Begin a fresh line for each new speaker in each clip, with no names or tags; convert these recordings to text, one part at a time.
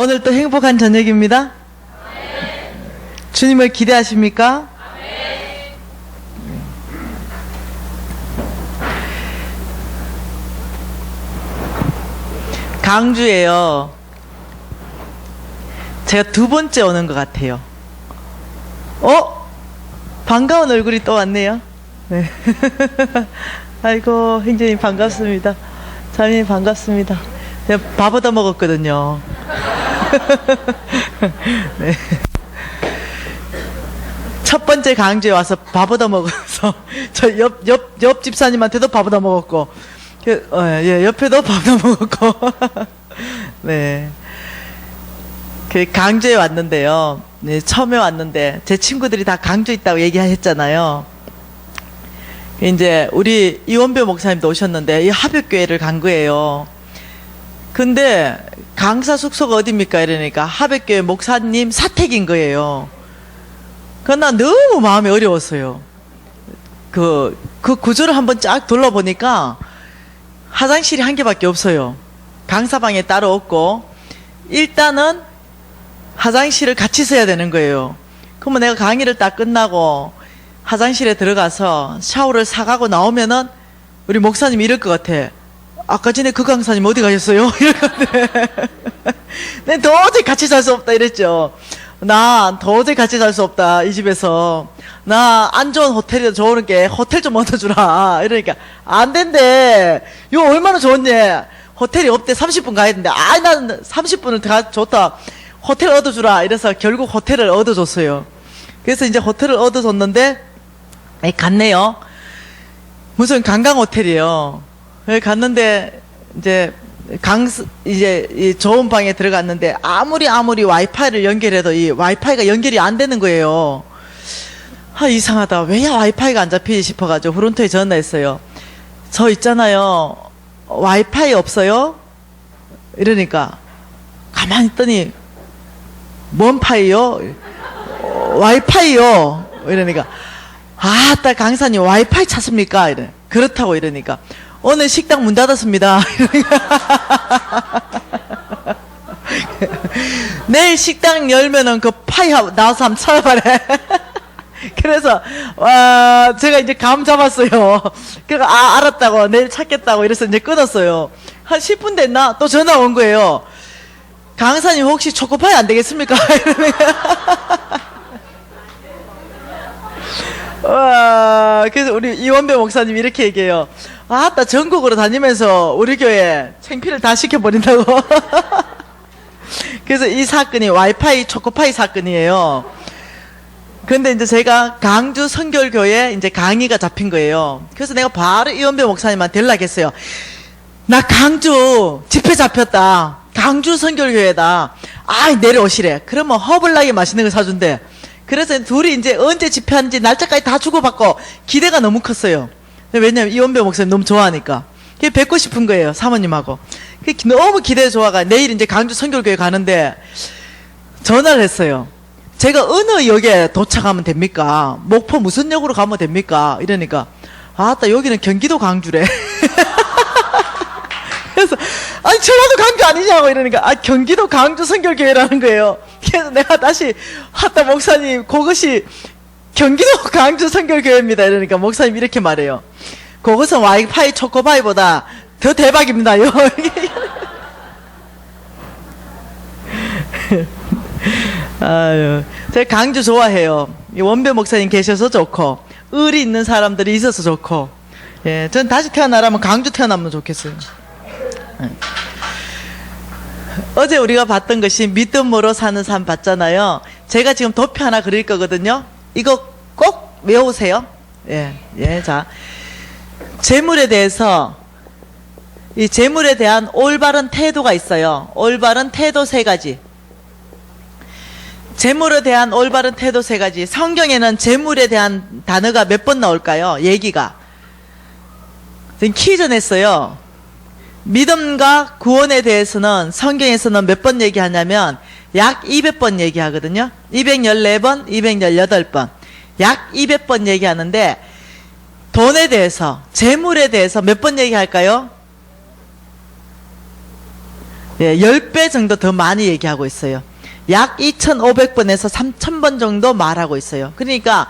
오늘 또 행복한 저녁입니다. 주님을 기대하십니까? 강주에요. 제가 두 번째 오는 것 같아요. 반가운 얼굴이 또 왔네요. 네. 아이고, 행제님 반갑습니다. 자매님 반갑습니다. 제가 밥 얻어 먹었거든요. 네. 첫 번째 강주에 와서 밥 얻어 먹어서 저 옆 집사님한테도 밥 얻어 먹었고, 옆에도 밥 얻어 먹었고. 네. 그 강주에 왔는데요. 네, 처음에 왔는데 제 친구들이 다 강주 있다고 얘기하셨잖아요. 이제 우리 이원배 목사님도 오셨는데 이 하백교회를 간 거예요. 근데 강사 숙소가 어딥니까? 이러니까 하백교회 목사님 사택인 거예요. 그나 너무 마음이 어려웠어요. 그 구조를 한번 쫙 둘러보니까 화장실이 한 개밖에 없어요. 강사방에 따로 없고, 일단은 화장실을 같이 써야 되는 거예요. 그러면 내가 강의를 딱 끝나고 화장실에 들어가서 샤워를 사가고 나오면은 우리 목사님이 이럴 것 같아. 아까 전에 그 강사님 어디 가셨어요? 이럴 것 같아. 난 도저히 같이 살 수 없다 이랬죠. 나 도저히 같이 살 수 없다 이 집에서. 나 안 좋은 호텔이라도 좋은 게 호텔 좀 얻어주라. 이러니까 안 된대. 이거 얼마나 좋은지. 호텔이 없대. 30분 가야 된대. 난 30분을 다 좋다. 호텔 얻어주라. 이래서 결국 호텔을 얻어줬어요. 그래서 이제 호텔을 얻어줬는데 갔네요. 무슨 관광 호텔이에요. 갔는데 이제 이 좋은 방에 들어갔는데 아무리 와이파이를 연결해도 이 와이파이가 연결이 안 되는 거예요. 이상하다. 왜 와이파이가 안 잡히지 싶어가지고 프론트에 전화했어요. 저 있잖아요. 와이파이 없어요? 이러니까 가만히 있더니 뭔 파이요? 와이파이요. 이러니까 딱 강사님 와이파이 찾습니까? 이래. 그렇다고 이러니까 오늘 식당 문 닫았습니다. 내일 식당 열면은 그 파이 나와서 한번 찾아봐래. 그래서 제가 이제 감 잡았어요. 그러니까 알았다고 내일 찾겠다고 이래서 이제 끊었어요. 한 10분 됐나? 또 전화 온 거예요. 강사님 혹시 초코파이 안 되겠습니까? 그래서 우리 이원배 목사님 이렇게 얘기해요. 나 전국으로 다니면서 우리 교회 창피를 다 시켜버린다고. 그래서 이 사건이 와이파이 초코파이 사건이에요. 근데 이제 제가 강주 선결교회 이제 강의가 잡힌 거예요. 그래서 내가 바로 이원배 목사님한테 연락했어요. 나 강주 집회 잡혔다. 강주 선결교회다. 내려오시래. 그러면 허블나게 맛있는 거 사준대. 그래서 둘이 이제 언제 집회하는지 날짜까지 다 주고받고 기대가 너무 컸어요. 왜냐면 이원배 목사님 너무 좋아하니까. 뵙고 싶은 거예요. 사모님하고. 너무 기대가 좋아가 내일 이제 강주 선결교회 가는데 전화를 했어요. 제가 어느 역에 도착하면 됩니까? 목포 무슨 역으로 가면 됩니까? 이러니까 여기는 경기도 강주래. 그래서 전라도 강주 아니냐고 이러니까 경기도 강주 선결교회라는 거예요. 그래서 내가 다시 목사님 그것이 경기도 강주 선결교회입니다. 이러니까 목사님 이렇게 말해요. 그것은 와이파이 초코파이보다 더 대박입니다요. 제가 강주 좋아해요. 원배 목사님 계셔서 좋고 의리 있는 사람들이 있어서 좋고, 전 다시 태어나라면 강주 태어나면 좋겠어요. 어제 우리가 봤던 것이 믿음으로 사는 삶 봤잖아요. 제가 지금 도표 하나 그릴 거거든요. 이거 꼭 외우세요. 자, 재물에 대해서 이 재물에 대한 올바른 태도가 있어요. 올바른 태도 3가지. 재물에 대한 올바른 태도 3가지. 성경에는 재물에 대한 단어가 몇 번 나올까요? 얘기가. 지금 퀴즈 냈어요. 믿음과 구원에 대해서는 성경에서는 몇 번 얘기하냐면 약 200번 얘기하거든요. 214번, 218번. 약 200번 얘기하는데 돈에 대해서, 재물에 대해서 몇 번 얘기할까요? 예, 10배 정도 더 많이 얘기하고 있어요. 약 2,500번에서 3,000번 정도 말하고 있어요. 그러니까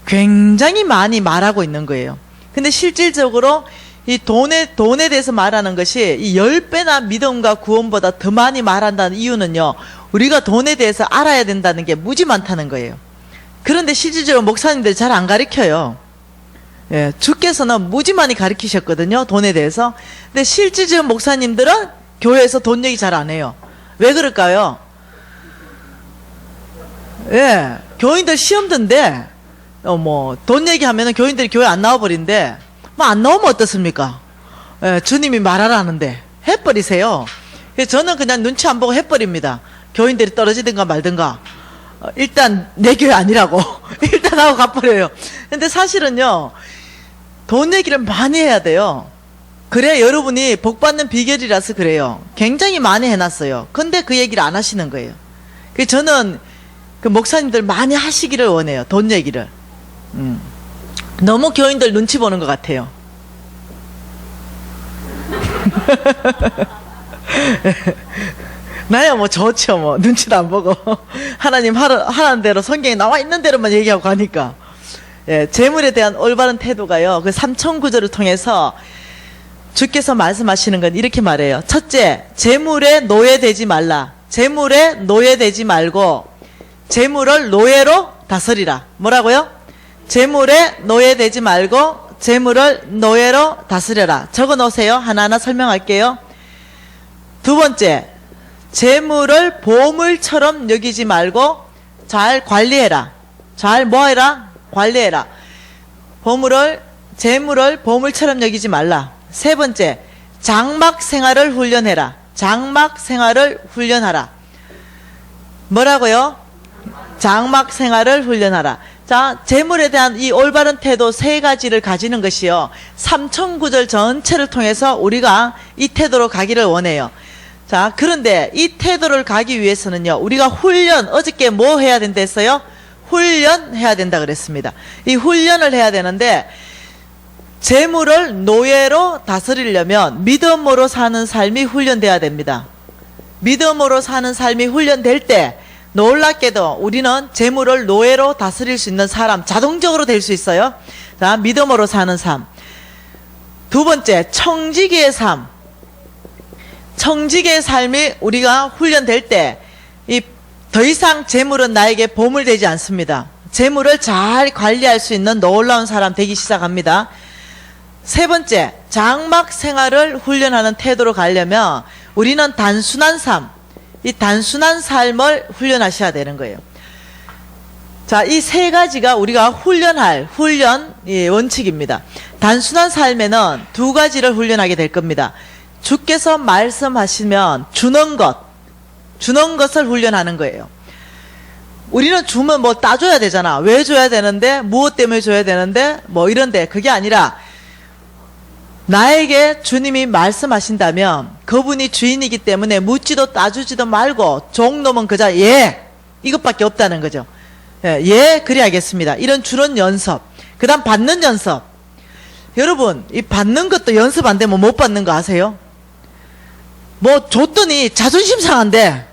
굉장히 많이 말하고 있는 거예요. 근데 실질적으로 이 돈에 대해서 말하는 것이 이 10배나 믿음과 구원보다 더 많이 말한다는 이유는요, 우리가 돈에 대해서 알아야 된다는 게 무지 많다는 거예요. 그런데 실질적으로 목사님들이 잘 안 가르쳐요. 예, 주께서는 무지 많이 가르치셨거든요, 돈에 대해서. 근데 실질적으로 목사님들은 교회에서 돈 얘기 잘 안 해요. 왜 그럴까요? 예, 교인들 시험든데, 돈 얘기하면은 교인들이 교회 안 나와버린데, 뭐 안 나오면 어떻습니까? 예, 주님이 말하라는데, 해버리세요. 저는 그냥 눈치 안 보고 해버립니다. 교인들이 떨어지든가 말든가. 일단 내 교회 아니라고. 일단 하고 가버려요. 근데 사실은요, 돈 얘기를 많이 해야 돼요. 그래, 여러분이 복받는 비결이라서 그래요. 굉장히 많이 해놨어요. 근데 그 얘기를 안 하시는 거예요. 그래서 저는 그 목사님들 많이 하시기를 원해요. 돈 얘기를. 너무 교인들 눈치 보는 것 같아요. 나야 뭐 좋죠, 뭐 눈치도 안 보고 하나님 하라는 대로 성경에 나와 있는 대로만 얘기하고 가니까. 예, 재물에 대한 올바른 태도가요, 그 3,000구절을 통해서 주께서 말씀하시는 건 이렇게 말해요. 첫째, 재물에 노예되지 말라. 재물에 노예되지 말고 재물을 노예로 다스리라. 뭐라고요? 재물에 노예되지 말고 재물을 노예로 다스려라. 적어 놓으세요. 하나하나 설명할게요. 두 번째, 재물을 보물처럼 여기지 말고 잘 관리해라. 잘 뭐해라? 관리해라. 재물을 보물처럼 여기지 말라. 세 번째, 장막 생활을 훈련해라. 장막 생활을 훈련하라. 뭐라고요? 장막 생활을 훈련하라. 자, 재물에 대한 이 올바른 태도 세 가지를 가지는 것이요, 3,000구절 전체를 통해서 우리가 이 태도로 가기를 원해요. 자, 그런데 이 태도를 가기 위해서는요, 우리가 어저께 뭐 해야 된다 했어요? 훈련해야 된다 그랬습니다. 이 훈련을 해야 되는데, 재물을 노예로 다스리려면 믿음으로 사는 삶이 훈련돼야 됩니다. 믿음으로 사는 삶이 훈련될 때 놀랍게도 우리는 재물을 노예로 다스릴 수 있는 사람, 자동적으로 될 수 있어요. 자, 믿음으로 사는 삶. 두 번째, 청지기의 삶. 청지기의 삶이 우리가 훈련될 때 더 이상 재물은 나에게 보물되지 않습니다. 재물을 잘 관리할 수 있는 놀라운 사람 되기 시작합니다. 세 번째, 장막 생활을 훈련하는 태도로 가려면 우리는 단순한 삶, 이 단순한 삶을 훈련하셔야 되는 거예요. 자, 이 세 가지가 우리가 훈련할 원칙입니다. 단순한 삶에는 두 가지를 훈련하게 될 겁니다. 주께서 말씀하시면 주는 것을 훈련하는 거예요. 우리는 주면 뭐 따줘야 되잖아. 왜 줘야 되는데, 무엇 때문에 줘야 되는데, 뭐 이런데, 그게 아니라 나에게 주님이 말씀하신다면 그분이 주인이기 때문에 묻지도 따주지도 말고 종놈은 그저 예, 이것밖에 없다는 거죠. 예, 그래야겠습니다. 이런 주는 연습. 그 다음 받는 연습. 여러분, 이 받는 것도 연습 안 되면 못 받는 거 아세요? 뭐 줬더니 자존심 상한데,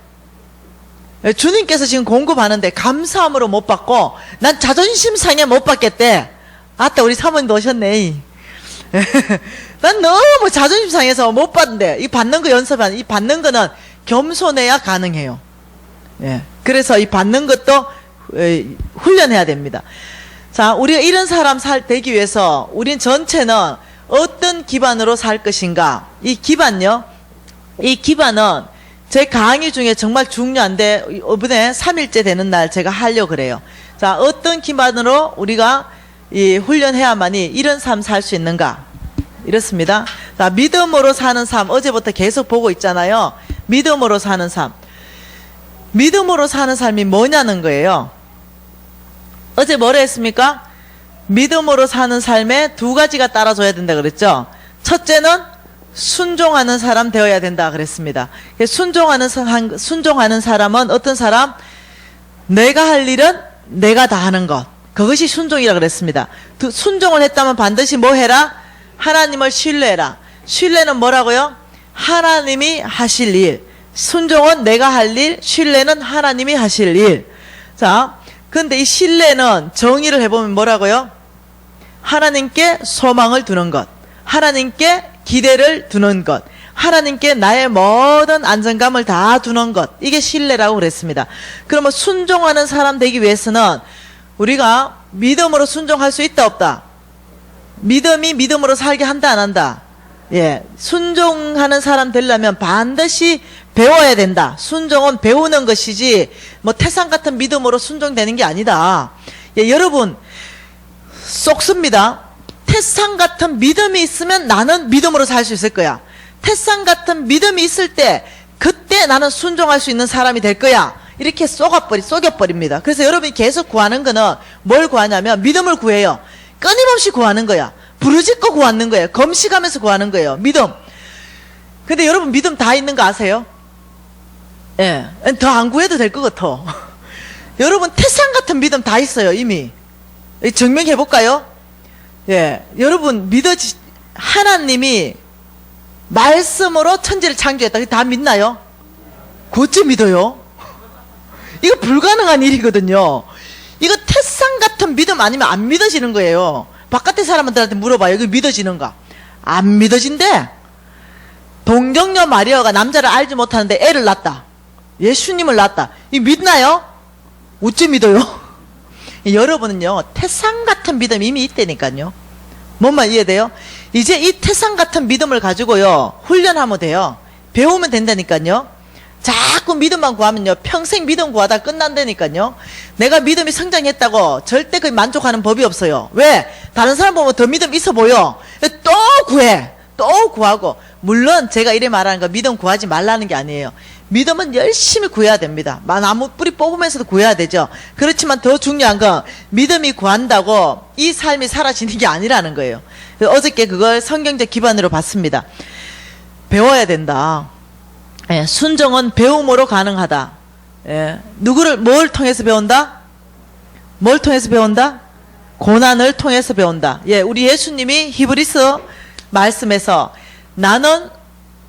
주님께서 지금 공급하는데 감사함으로 못 받고 난 자존심 상해 못 받겠대. 아따, 우리 사모님도 오셨네. 난 너무 자존심 상해서 못 받는데, 이 받는 거 연습하는, 이 받는 거는 겸손해야 가능해요. 예. 그래서 이 받는 것도 훈련해야 됩니다. 자, 우리가 이런 사람 되기 위해서 우린 전체는 어떤 기반으로 살 것인가? 이 기반은 제 강의 중에 정말 중요한데, 이번에 3일째 되는 날 제가 하려고 그래요. 자, 어떤 기반으로 우리가 훈련해야만이 이런 삶 살 수 있는가? 이렇습니다. 자, 믿음으로 사는 삶, 어제부터 계속 보고 있잖아요. 믿음으로 사는 삶. 믿음으로 사는 삶이 뭐냐는 거예요. 어제 뭐라 했습니까? 믿음으로 사는 삶에 두 가지가 따라줘야 된다 그랬죠. 첫째는 순종하는 사람 되어야 된다 그랬습니다. 순종하는 사람은 어떤 사람? 내가 할 일은 내가 다 하는 것. 그것이 순종이라 그랬습니다. 순종을 했다면 반드시 뭐 해라? 하나님을 신뢰해라. 신뢰는 뭐라고요? 하나님이 하실 일. 순종은 내가 할 일, 신뢰는 하나님이 하실 일. 자, 근데 이 신뢰는 정의를 해보면 뭐라고요? 하나님께 소망을 두는 것, 하나님께 기대를 두는 것, 하나님께 나의 모든 안정감을 다 두는 것, 이게 신뢰라고 그랬습니다. 그러면 순종하는 사람 되기 위해서는 우리가 믿음으로 순종할 수 있다 없다? 믿음이 믿음으로 살게 한다 안 한다? 예, 순종하는 사람 되려면 반드시 배워야 된다. 순종은 배우는 것이지 뭐 태산 같은 믿음으로 순종되는 게 아니다. 예, 여러분 쏙습니다. 태산 같은 믿음이 있으면 나는 믿음으로 살 수 있을 거야. 태산 같은 믿음이 있을 때 그때 나는 순종할 수 있는 사람이 될 거야. 이렇게 속여버립니다. 그래서 여러분이 계속 구하는 거는 뭘 구하냐면 믿음을 구해요. 끊임없이 구하는 거야. 부르짖고 구하는 거예요. 검식하면서 구하는 거예요. 믿음. 근데 여러분 믿음 다 있는 거 아세요? 예, 더 안 구해도 될 것 같아. 여러분 태산 같은 믿음 다 있어요. 이미 증명해 볼까요? 예, 여러분 하나님이 말씀으로 천지를 창조했다. 다 믿나요? 곧째 믿어요. 이거 불가능한 일이거든요. 이거 태산 같은 믿음 아니면 안 믿어지는 거예요. 바깥의 사람들한테 물어봐요. 이거 믿어지는가? 안 믿어진대. 동정녀 마리아가 남자를 알지 못하는데 애를 낳았다. 예수님을 낳았다. 이거 믿나요? 어찌 믿어요? 여러분은요, 태산 같은 믿음이 이미 있다니까요. 뭔말 이해돼요? 이제 이 태산 같은 믿음을 가지고요, 훈련하면 돼요. 배우면 된다니까요. 자꾸 믿음만 구하면요, 평생 믿음 구하다 끝난다니까요. 내가 믿음이 성장했다고 절대 그 만족하는 법이 없어요. 왜? 다른 사람 보면 더 믿음 있어 보여. 또 구해. 또 구하고. 물론 제가 이래 말하는 거 믿음 구하지 말라는 게 아니에요. 믿음은 열심히 구해야 됩니다. 나무 뿌리 뽑으면서도 구해야 되죠. 그렇지만 더 중요한 건 믿음이 구한다고 이 삶이 사라지는 게 아니라는 거예요. 어저께 그걸 성경적 기반으로 봤습니다. 배워야 된다. 예, 순종은 배움으로 가능하다. 예, 뭘 통해서 배운다? 뭘 통해서 배운다? 고난을 통해서 배운다. 예, 우리 예수님이 히브리서 말씀에서 나는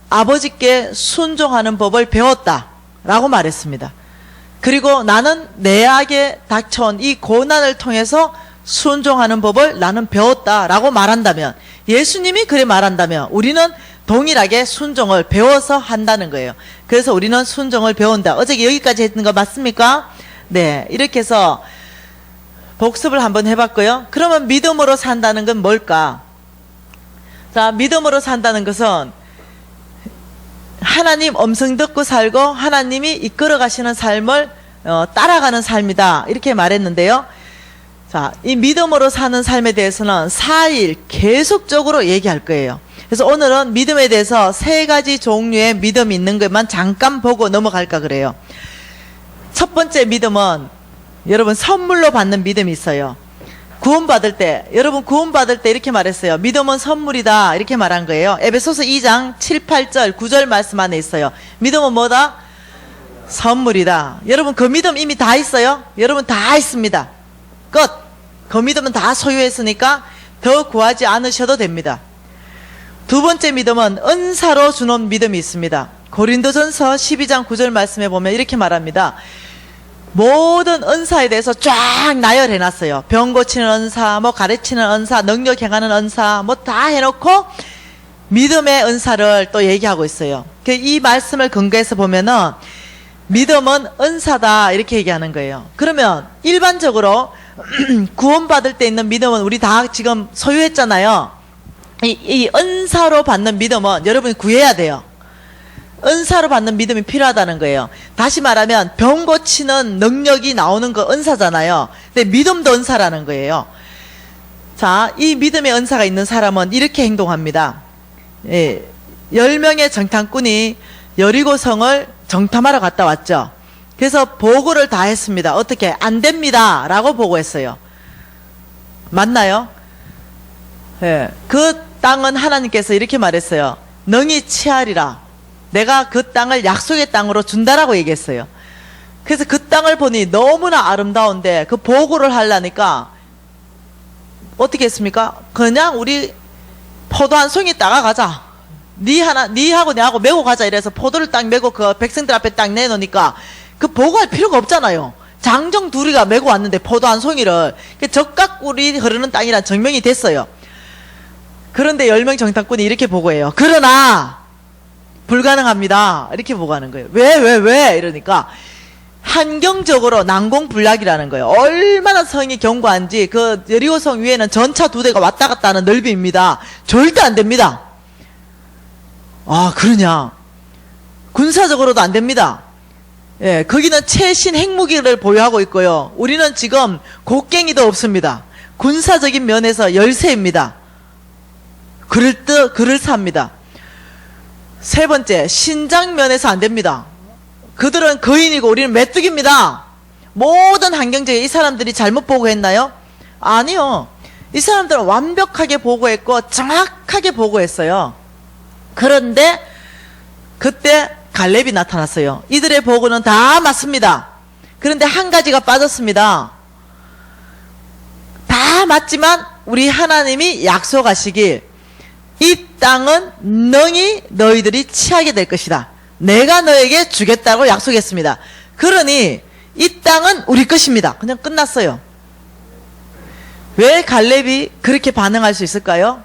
아버지께 순종하는 법을 배웠다 라고 말했습니다. 그리고 나는 내게 닥쳐온 이 고난을 통해서 순종하는 법을 나는 배웠다 라고 말한다면, 예수님이 그래 말한다면 우리는 동일하게 순종을 배워서 한다는 거예요. 그래서 우리는 순종을 배운다. 어제 여기까지 했던 거 맞습니까? 네, 이렇게 해서 복습을 한번 해봤고요. 그러면 믿음으로 산다는 건 뭘까? 자, 믿음으로 산다는 것은 하나님 음성 듣고 살고 하나님이 이끌어 가시는 삶을 따라가는 삶이다, 이렇게 말했는데요. 자, 이 믿음으로 사는 삶에 대해서는 4일 계속적으로 얘기할 거예요. 그래서 오늘은 믿음에 대해서 3가지 종류의 믿음이 있는 것만 잠깐 보고 넘어갈까 그래요. 첫 번째 믿음은 여러분 선물로 받는 믿음이 있어요. 구원받을 때, 여러분 구원받을 때 이렇게 말했어요. 믿음은 선물이다, 이렇게 말한 거예요. 에베소서 2장 7, 8절 9절 말씀 안에 있어요. 믿음은 뭐다? 선물이다. 여러분 그 믿음 이미 다 있어요? 여러분 다 있습니다. 끝. 그 믿음은 다 소유했으니까 더 구하지 않으셔도 됩니다. 두 번째 믿음은 은사로 주는 믿음이 있습니다. 고린도전서 12장 9절 말씀에 보면 이렇게 말합니다. 모든 은사에 대해서 쫙 나열해놨어요. 병 고치는 은사, 뭐 가르치는 은사, 능력 행하는 은사, 뭐 다 해놓고 믿음의 은사를 또 얘기하고 있어요. 이 말씀을 근거해서 보면은 믿음은 은사다, 이렇게 얘기하는 거예요. 그러면 일반적으로 구원받을 때 있는 믿음은 우리 다 지금 소유했잖아요. 이 은사로 받는 믿음은 여러분이 구해야 돼요. 은사로 받는 믿음이 필요하다는 거예요. 다시 말하면 병 고치는 능력이 나오는 거 은사잖아요. 근데 믿음도 은사라는 거예요. 자, 이 믿음의 은사가 있는 사람은 이렇게 행동합니다. 예, 10명의 정탐꾼이 여리고성을 정탐하러 갔다 왔죠. 그래서 보고를 다 했습니다. 어떻게? 안 됩니다 라고 보고했어요. 맞나요? 예, 그 땅은 하나님께서 이렇게 말했어요. 능히 취하리라. 내가 그 땅을 약속의 땅으로 준다라고 얘기했어요. 그래서 그 땅을 보니 너무나 아름다운데 그 보고를 하려니까 어떻게 했습니까? 그냥 우리 포도 한 송이 따가 가자. 니하고 내하고 메고 가자 이래서 포도를 딱 메고 그 백성들 앞에 딱 내놓으니까 그 보고할 필요가 없잖아요. 장정 둘이가 메고 왔는데 포도 한 송이를 적각꿀이 흐르는 땅이란 증명이 됐어요. 그런데 10명 정탐꾼이 이렇게 보고해요. 그러나 불가능합니다. 이렇게 보고하는 거예요. 왜? 이러니까 환경적으로 난공불락이라는 거예요. 얼마나 성이 견고한지 그 여리고성 위에는 전차 2대가 왔다 갔다 하는 넓이입니다. 절대 안 됩니다. 아, 그러냐. 군사적으로도 안 됩니다. 예, 거기는 최신 핵무기를 보유하고 있고요. 우리는 지금 곡괭이도 없습니다. 군사적인 면에서 열세입니다. 그럴싸합니다. 세 번째, 신장 면에서 안 됩니다. 그들은 거인이고 우리는 메뚜기입니다. 모든 환경적인 이 사람들이 잘못 보고했나요? 아니요. 이 사람들은 완벽하게 보고했고 정확하게 보고했어요. 그런데 그때 갈렙이 나타났어요. 이들의 보고는 다 맞습니다. 그런데 한 가지가 빠졌습니다. 다 맞지만 우리 하나님이 약속하시길 이 땅은 능히 너희들이 취하게 될 것이다. 내가 너에게 주겠다고 약속했습니다. 그러니 이 땅은 우리 것입니다. 그냥 끝났어요. 왜 갈렙이 그렇게 반응할 수 있을까요?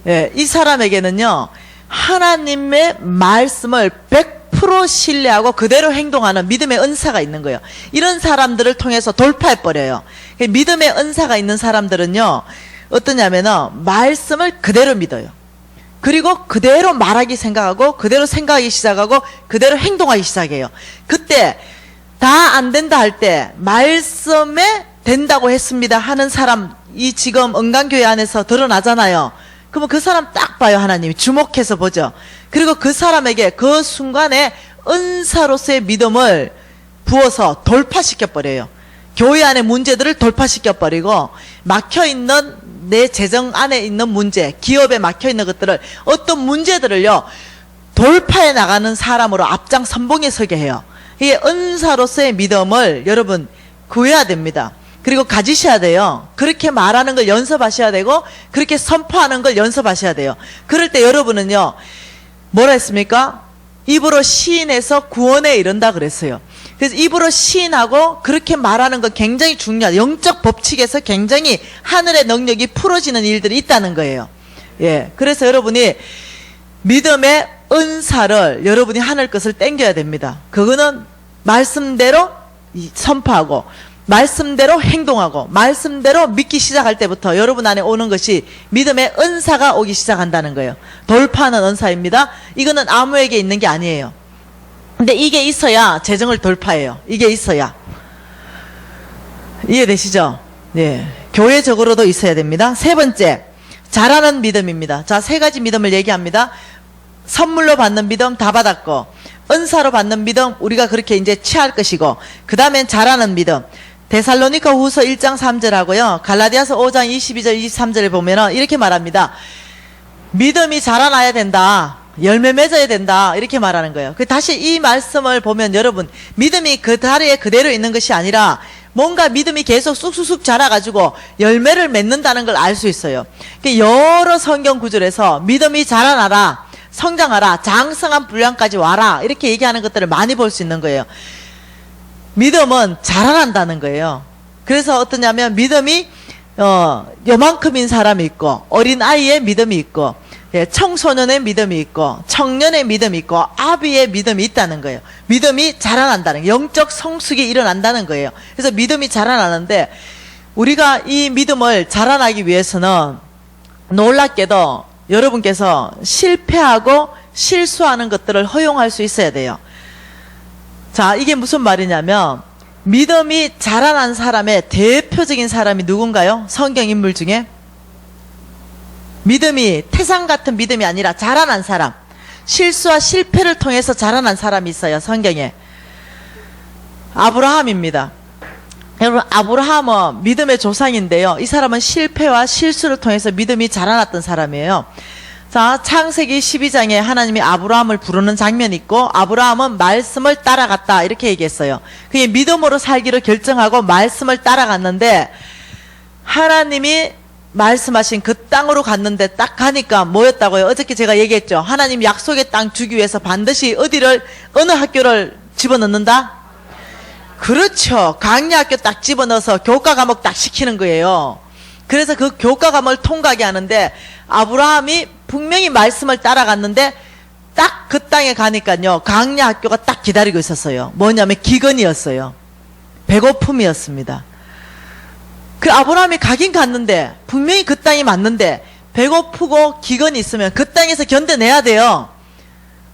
예, 이 사람에게는요, 하나님의 말씀을 100% 신뢰하고 그대로 행동하는 믿음의 은사가 있는 거예요. 이런 사람들을 통해서 돌파해버려요. 믿음의 은사가 있는 사람들은요, 어떠냐면은 말씀을 그대로 믿어요. 그리고 그대로 말하기 생각하고 그대로 생각하기 시작하고 그대로 행동하기 시작해요. 그때 다 안 된다 할 때 말씀에 된다고 했습니다 하는 사람, 이 지금 은강교회 안에서 드러나잖아요. 그러면 그 사람 딱 봐요. 하나님이 주목해서 보죠. 그리고 그 사람에게 그 순간에 은사로서의 믿음을 부어서 돌파시켜버려요. 교회 안의 문제들을 돌파시켜버리고 막혀있는 내 재정 안에 있는 문제, 기업에 막혀있는 것들을, 어떤 문제들을요 돌파해 나가는 사람으로 앞장 선봉에 서게 해요. 이게 은사로서의 믿음을 여러분 구해야 됩니다. 그리고 가지셔야 돼요. 그렇게 말하는 걸 연습하셔야 되고 그렇게 선포하는 걸 연습하셔야 돼요. 그럴 때 여러분은요 뭐라 했습니까? 입으로 시인해서 구원에 이른다 그랬어요. 그래서 입으로 시인하고 그렇게 말하는 건 굉장히 중요하다. 영적 법칙에서 굉장히 하늘의 능력이 풀어지는 일들이 있다는 거예요. 예, 그래서 여러분이 믿음의 은사를 여러분이 하늘 것을 땡겨야 됩니다. 그거는 말씀대로 선포하고 말씀대로 행동하고 말씀대로 믿기 시작할 때부터 여러분 안에 오는 것이 믿음의 은사가 오기 시작한다는 거예요. 돌파하는 은사입니다. 이거는 아무에게 있는 게 아니에요. 근데 이게 있어야 재정을 돌파해요. 이게 있어야. 이해되시죠? 네. 교회적으로도 있어야 됩니다. 세 번째, 잘하는 믿음입니다. 자, 세 가지 믿음을 얘기합니다. 선물로 받는 믿음 다 받았고, 은사로 받는 믿음 우리가 그렇게 이제 취할 것이고, 그 다음엔 잘하는 믿음. 데살로니가 후서 1장 3절하고요. 갈라디아서 5장 22절 23절에 보면은 이렇게 말합니다. 믿음이 자라나야 된다. 열매 맺어야 된다. 이렇게 말하는 거예요. 다시 이 말씀을 보면 여러분, 믿음이 그 다리에 그대로 있는 것이 아니라 뭔가 믿음이 계속 쑥쑥쑥 자라가지고 열매를 맺는다는 걸 알 수 있어요. 여러 성경 구절에서 믿음이 자라나라, 성장하라, 장성한 분량까지 와라, 이렇게 얘기하는 것들을 많이 볼 수 있는 거예요. 믿음은 자라난다는 거예요. 그래서 어떠냐면 믿음이 요만큼인 사람이 있고, 어린아이의 믿음이 있고, 예, 청소년의 믿음이 있고, 청년의 믿음이 있고, 아비의 믿음이 있다는 거예요. 믿음이 자라난다는 거예요. 영적 성숙이 일어난다는 거예요. 그래서 믿음이 자라나는데, 우리가 이 믿음을 자라나기 위해서는 놀랍게도 여러분께서 실패하고 실수하는 것들을 허용할 수 있어야 돼요. 자, 이게 무슨 말이냐면, 믿음이 자라난 사람의 대표적인 사람이 누군가요? 성경 인물 중에? 믿음이 태산 같은 믿음이 아니라 자라난 사람, 실수와 실패를 통해서 자라난 사람이 있어요. 성경에. 아브라함입니다. 여러분, 아브라함은 믿음의 조상인데요, 이 사람은 실패와 실수를 통해서 믿음이 자라났던 사람이에요. 자, 창세기 12장에 하나님이 아브라함을 부르는 장면이 있고, 아브라함은 말씀을 따라갔다 이렇게 얘기했어요. 그게 믿음으로 살기로 결정하고 말씀을 따라갔는데, 하나님이 말씀하신 그 땅으로 갔는데 딱 가니까 뭐였다고요? 어저께 제가 얘기했죠. 하나님 약속의 땅 주기 위해서 반드시 어느 학교를 집어넣는다? 그렇죠. 강야학교 딱 집어넣어서 교과 과목 딱 시키는 거예요. 그래서 그 교과 과목을 통과하게 하는데 아브라함이 분명히 말씀을 따라갔는데 딱 그 땅에 가니까요. 강야학교가 딱 기다리고 있었어요. 뭐냐면 기근이었어요. 배고픔이었습니다. 그 아브라함이 가긴 갔는데 분명히 그 땅이 맞는데 배고프고 기근이 있으면 그 땅에서 견뎌내야 돼요.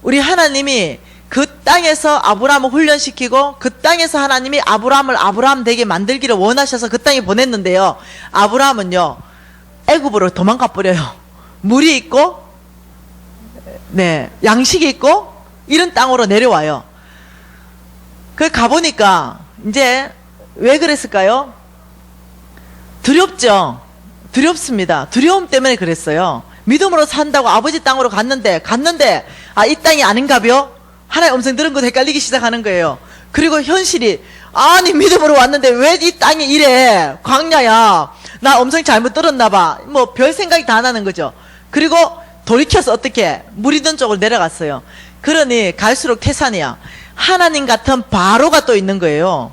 우리 하나님이 그 땅에서 아브라함을 훈련시키고 그 땅에서 하나님이 아브라함을 아브라함 되게 만들기를 원하셔서 그 땅에 보냈는데요. 아브라함은요. 애굽으로 도망가 버려요. 물이 있고 네, 양식이 있고 이런 땅으로 내려와요. 그 가보니까 이제 왜 그랬을까요? 두렵죠. 두렵습니다. 두려움 때문에 그랬어요. 믿음으로 산다고 아버지 땅으로 갔는데 아, 이 땅이 아닌가벼? 하나의 음성 들은 거 헷갈리기 시작하는 거예요. 그리고 현실이 아니 믿음으로 왔는데 왜 이 땅이 이래? 광야야. 나 음성 잘못 들었나 봐. 뭐 별 생각이 다 나는 거죠. 그리고 돌이켜서 어떻게 물 있는 쪽으로 내려갔어요. 그러니 갈수록 태산이야. 하나님 같은 바로가 또 있는 거예요.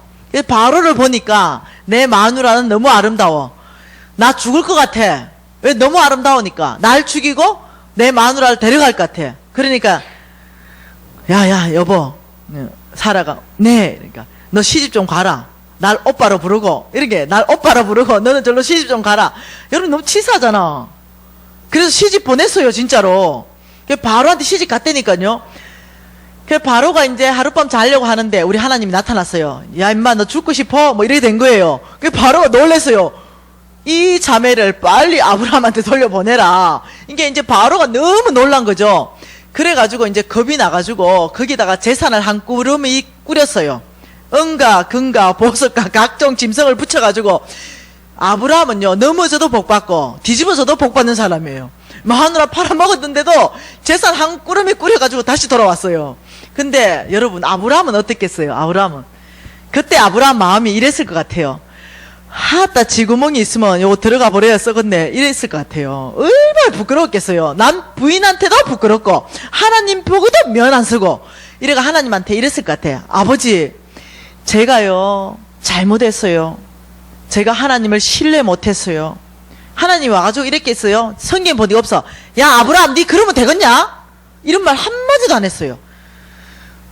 바로를 보니까 내 마누라는 너무 아름다워. 나 죽을 것 같아. 왜? 너무 아름다우니까. 날 죽이고 내 마누라를 데려갈 것 같아. 그러니까 야야 여보, 사라가 네, 그러니까 너 시집 좀 가라. 날 오빠로 부르고 이렇게 날 오빠로 부르고 너는 절로 시집 좀 가라. 여러분 너무 치사하잖아. 그래서 시집 보냈어요 진짜로. 바로한테 시집 갔다니까요. 그 바로가 이제 하룻밤 자려고 하는데 우리 하나님이 나타났어요. 야 임마 너 죽고 싶어? 뭐 이렇게 된 거예요. 그 바로가 놀랬어요. 이 자매를 빨리 아브라함한테 돌려보내라. 이게 이제 바로가 너무 놀란 거죠. 그래가지고 이제 겁이 나가지고 거기다가 재산을 한 꾸러미 꾸렸어요. 은과 금과 보석과 각종 짐승을 붙여가지고 아브라함은요 넘어져도 복받고 뒤집어져도 복받는 사람이에요. 마누라 팔아먹었는데도 재산 한 꾸러미 꾸려가지고 다시 돌아왔어요. 근데 여러분 아브라함은 어땠겠어요? 아브라함은 그때 아브라함 마음이 이랬을 것 같아요. 하따 지구멍이 있으면 요거 들어가 버려야 썩었네 이랬을 것 같아요. 얼마나 부끄러웠겠어요. 난 부인한테도 부끄럽고 하나님 보고도 면 안 쓰고 이래가 하나님한테 이랬을 것 같아요. 아버지 제가요 잘못했어요. 제가 하나님을 신뢰 못했어요. 하나님이 와가지고 이랬겠어요. 성경 보니까 없어. 야 아브라함 니 그러면 되겠냐? 이런 말 한마디도 안 했어요.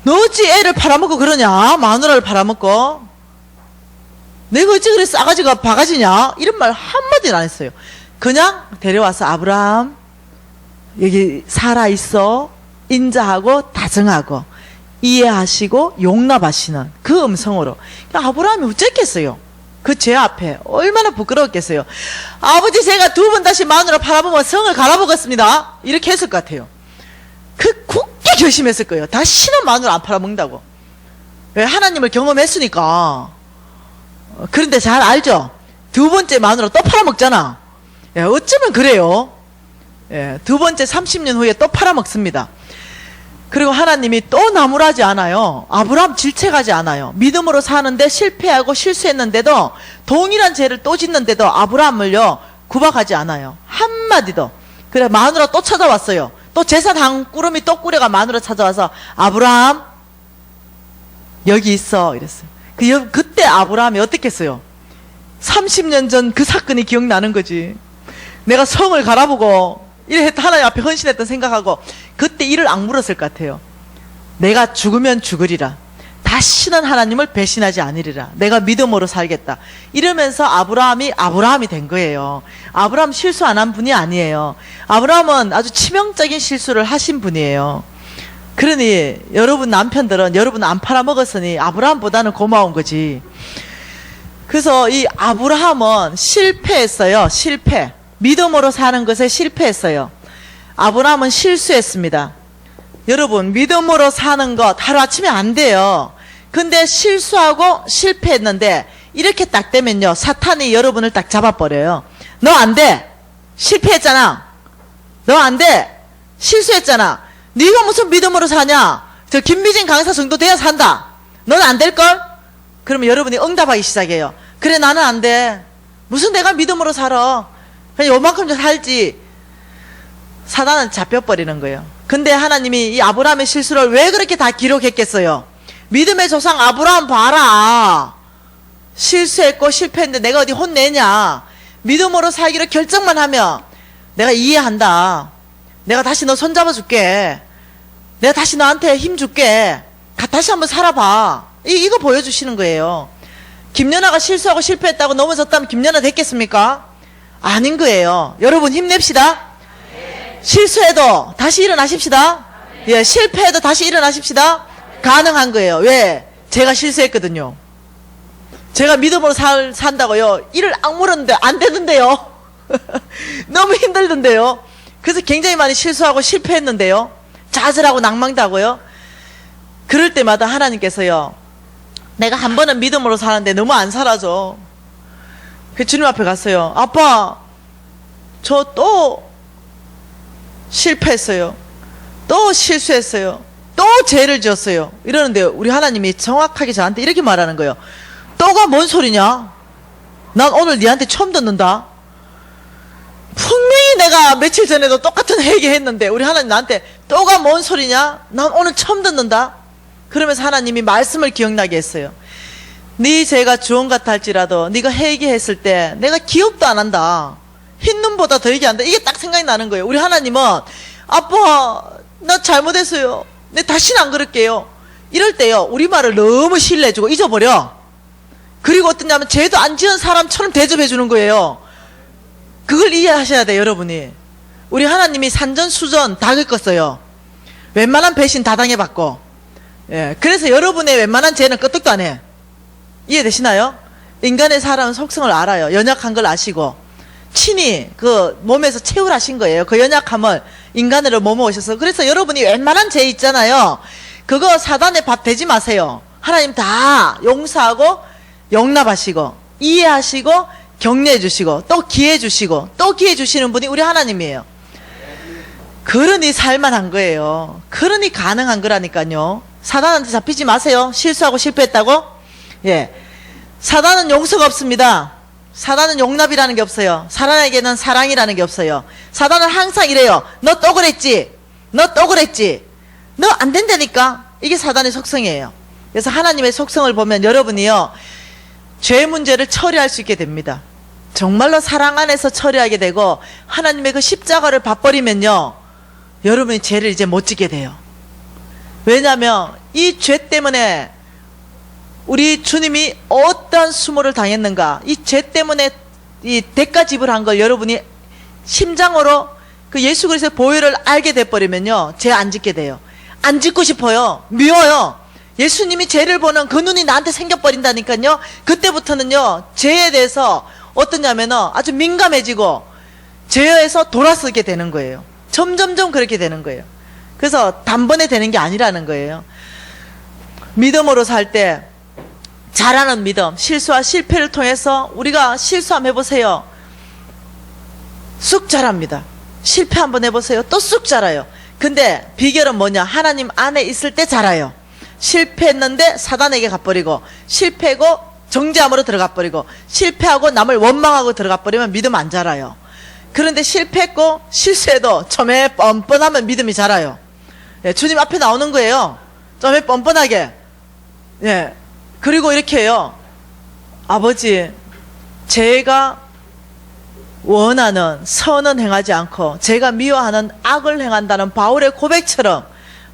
너 어찌 애를 팔아먹고 그러냐? 마누라를 팔아먹고 내가 어찌 그래 싸가지가 바가지냐? 이런 말 한마디도 안 했어요. 그냥 데려와서 아브라함 여기 살아있어 인자하고 다정하고 이해하시고 용납하시는 그 음성으로. 아브라함이 어쨌겠어요? 그 죄 앞에 얼마나 부끄러웠겠어요. 아버지 제가 두 번 다시 마누라 팔아보면 성을 갈아먹었습니다. 이렇게 했을 것 같아요. 굳게 결심했을 거예요. 다시는 마누라 안 팔아먹는다고. 왜? 하나님을 경험했으니까. 그런데 잘 알죠? 두 번째 마누라 또 팔아먹잖아. 예, 어쩌면 그래요. 예, 두 번째 30년 후에 또 팔아먹습니다. 그리고 하나님이 또 나무라지 않아요. 아브라함 질책하지 않아요. 믿음으로 사는데 실패하고 실수했는데도 동일한 죄를 또 짓는데도 아브라함을요 구박하지 않아요. 한마디도. 그래 마누라 또 찾아왔어요. 또 재산 한 꾸러미 또 꾸려가 마누라 찾아와서 아브라함 여기 있어 이랬어요. 그때 아브라함이 어떻겠어요? 30년 전 그 사건이 기억나는 거지. 내가 성을 갈아보고 이래 하나님 앞에 헌신했던 생각하고 그때 이를 악물었을 것 같아요. 내가 죽으면 죽으리라. 다시는 하나님을 배신하지 않으리라. 내가 믿음으로 살겠다. 이러면서 아브라함이 된 거예요. 아브라함 실수 안 한 분이 아니에요. 아브라함은 아주 치명적인 실수를 하신 분이에요. 그러니 여러분 남편들은 여러분 안 팔아먹었으니 아브라함보다는 고마운 거지. 그래서 이 아브라함은 실패했어요. 실패. 믿음으로 사는 것에 실패했어요. 아브라함은 실수했습니다. 여러분 믿음으로 사는 것 하루아침에 안 돼요. 근데 실수하고 실패했는데 이렇게 딱 되면요 사탄이 여러분을 딱 잡아버려요. 너 안 돼. 실패했잖아. 너 안 돼. 실수했잖아. 네가 무슨 믿음으로 사냐. 저 김미진 강사 정도 돼야 산다. 넌 안 될걸? 그러면 여러분이 응답하기 시작해요. 그래 나는 안 돼. 무슨 내가 믿음으로 살아. 그냥 요만큼 좀 살지. 사단은 잡혀버리는 거예요. 근데 하나님이 이 아브라함의 실수를 왜 그렇게 다 기록했겠어요? 믿음의 조상 아브라함 봐라. 실수했고 실패했는데 내가 어디 혼내냐. 믿음으로 살기를 결정만 하면 내가 이해한다. 내가 다시 너 손잡아 줄게. 내가 다시 너한테 힘 줄게. 다시 한번 살아봐. 이거 보여주시는 거예요. 김연아가 실수하고 실패했다고 넘어졌다면 김연아 됐겠습니까? 아닌 거예요. 여러분 힘냅시다. 실수해도 다시 일어나십시다. 예, 실패해도 다시 일어나십시다. 가능한 거예요. 왜? 제가 실수했거든요. 제가 믿음으로 산다고요. 일을 악물었는데 안 되는데요. 너무 힘들던데요. 그래서 굉장히 많이 실수하고 실패했는데요. 좌절하고 낭망도 하고요. 그럴 때마다 하나님께서요, 내가 한 번은 믿음으로 사는데 너무 안 살아져. 그 주님 앞에 갔어요. 아빠, 저 또 실패했어요. 또 실수했어요. 또 죄를 지었어요. 이러는데 우리 하나님이 정확하게 저한테 이렇게 말하는 거예요. 또가 뭔 소리냐? 난 오늘 니한테 처음 듣는다. 분명히 내가 며칠 전에도 똑같은 회개했는데 우리 하나님 나한테 또가 뭔 소리냐? 난 오늘 처음 듣는다. 그러면서 하나님이 말씀을 기억나게 했어요. 네 죄가 주홍 같아 할지라도 네가 회개했을 때 내가 기억도 안 한다. 흰눈보다 더 얘기한다. 이게 딱 생각이 나는 거예요. 우리 하나님은 아빠 나 잘못했어요. 내 다시는 안 그럴게요. 이럴 때요 우리 말을 너무 신뢰해주고 잊어버려. 그리고 어떠냐면 죄도 안 지은 사람처럼 대접해 주는 거예요. 그걸 이해하셔야 돼요. 여러분이. 우리 하나님이 산전수전 다 겪었어요. 웬만한 배신 다 당해봤고, 예, 그래서 여러분의 웬만한 죄는 끄떡도 안 해. 이해되시나요? 인간의 사람은 속성을 알아요. 연약한 걸 아시고 친히 그 몸에서 채울하신 거예요. 그 연약함을 인간으로 몸어오셔서. 그래서 여러분이 웬만한 죄 있잖아요. 그거 사단의 밥 되지 마세요. 하나님 다 용서하고 용납하시고 이해하시고 격려해 주시고 또 기회 주시고 또 기회 주시는 분이 우리 하나님이에요. 그러니 살만한 거예요. 그러니 가능한 거라니까요. 사단한테 잡히지 마세요. 실수하고 실패했다고? 예. 사단은 용서가 없습니다. 사단은 용납이라는 게 없어요. 사단에게는 사랑이라는 게 없어요. 사단은 항상 이래요. 너 또 그랬지? 너 또 그랬지? 너 안 된다니까? 이게 사단의 속성이에요. 그래서 하나님의 속성을 보면 여러분이요 죄 문제를 처리할 수 있게 됩니다. 정말로 사랑 안에서 처리하게 되고 하나님의 그 십자가를 봐버리면요 여러분이 죄를 이제 못 지게 돼요. 왜냐하면 이 죄 때문에 우리 주님이 어떠한 수모를 당했는가, 이 죄 때문에 이 대가 지불한 걸 여러분이 심장으로 그 예수 그리스도의 보혈을 알게 돼버리면요 죄 안 짓게 돼요. 안 짓고 싶어요. 미워요. 예수님이 죄를 보는 그 눈이 나한테 생겨버린다니까요. 그때부터는요 죄에 대해서 어떠냐면은 아주 민감해지고 죄에서 돌아서게 되는 거예요. 점점점 그렇게 되는 거예요. 그래서 단번에 되는 게 아니라는 거예요. 믿음으로 살 때 잘하는 믿음, 실수와 실패를 통해서 우리가 실수 한번 해보세요. 쑥 자랍니다. 실패 한번 해보세요. 또 쑥 자라요. 근데 비결은 뭐냐? 하나님 안에 있을 때 자라요. 실패했는데 사단에게 가버리고, 실패고 정죄함으로 들어가 버리고, 실패하고 남을 원망하고 들어가 버리면 믿음 안 자라요. 그런데 실패했고 실수해도 처음에 뻔뻔하면 믿음이 자라요. 예, 주님 앞에 나오는 거예요. 처음에 뻔뻔하게. 예. 그리고 이렇게 해요. 아버지, 제가 원하는 선은 행하지 않고 제가 미워하는 악을 행한다는 바울의 고백처럼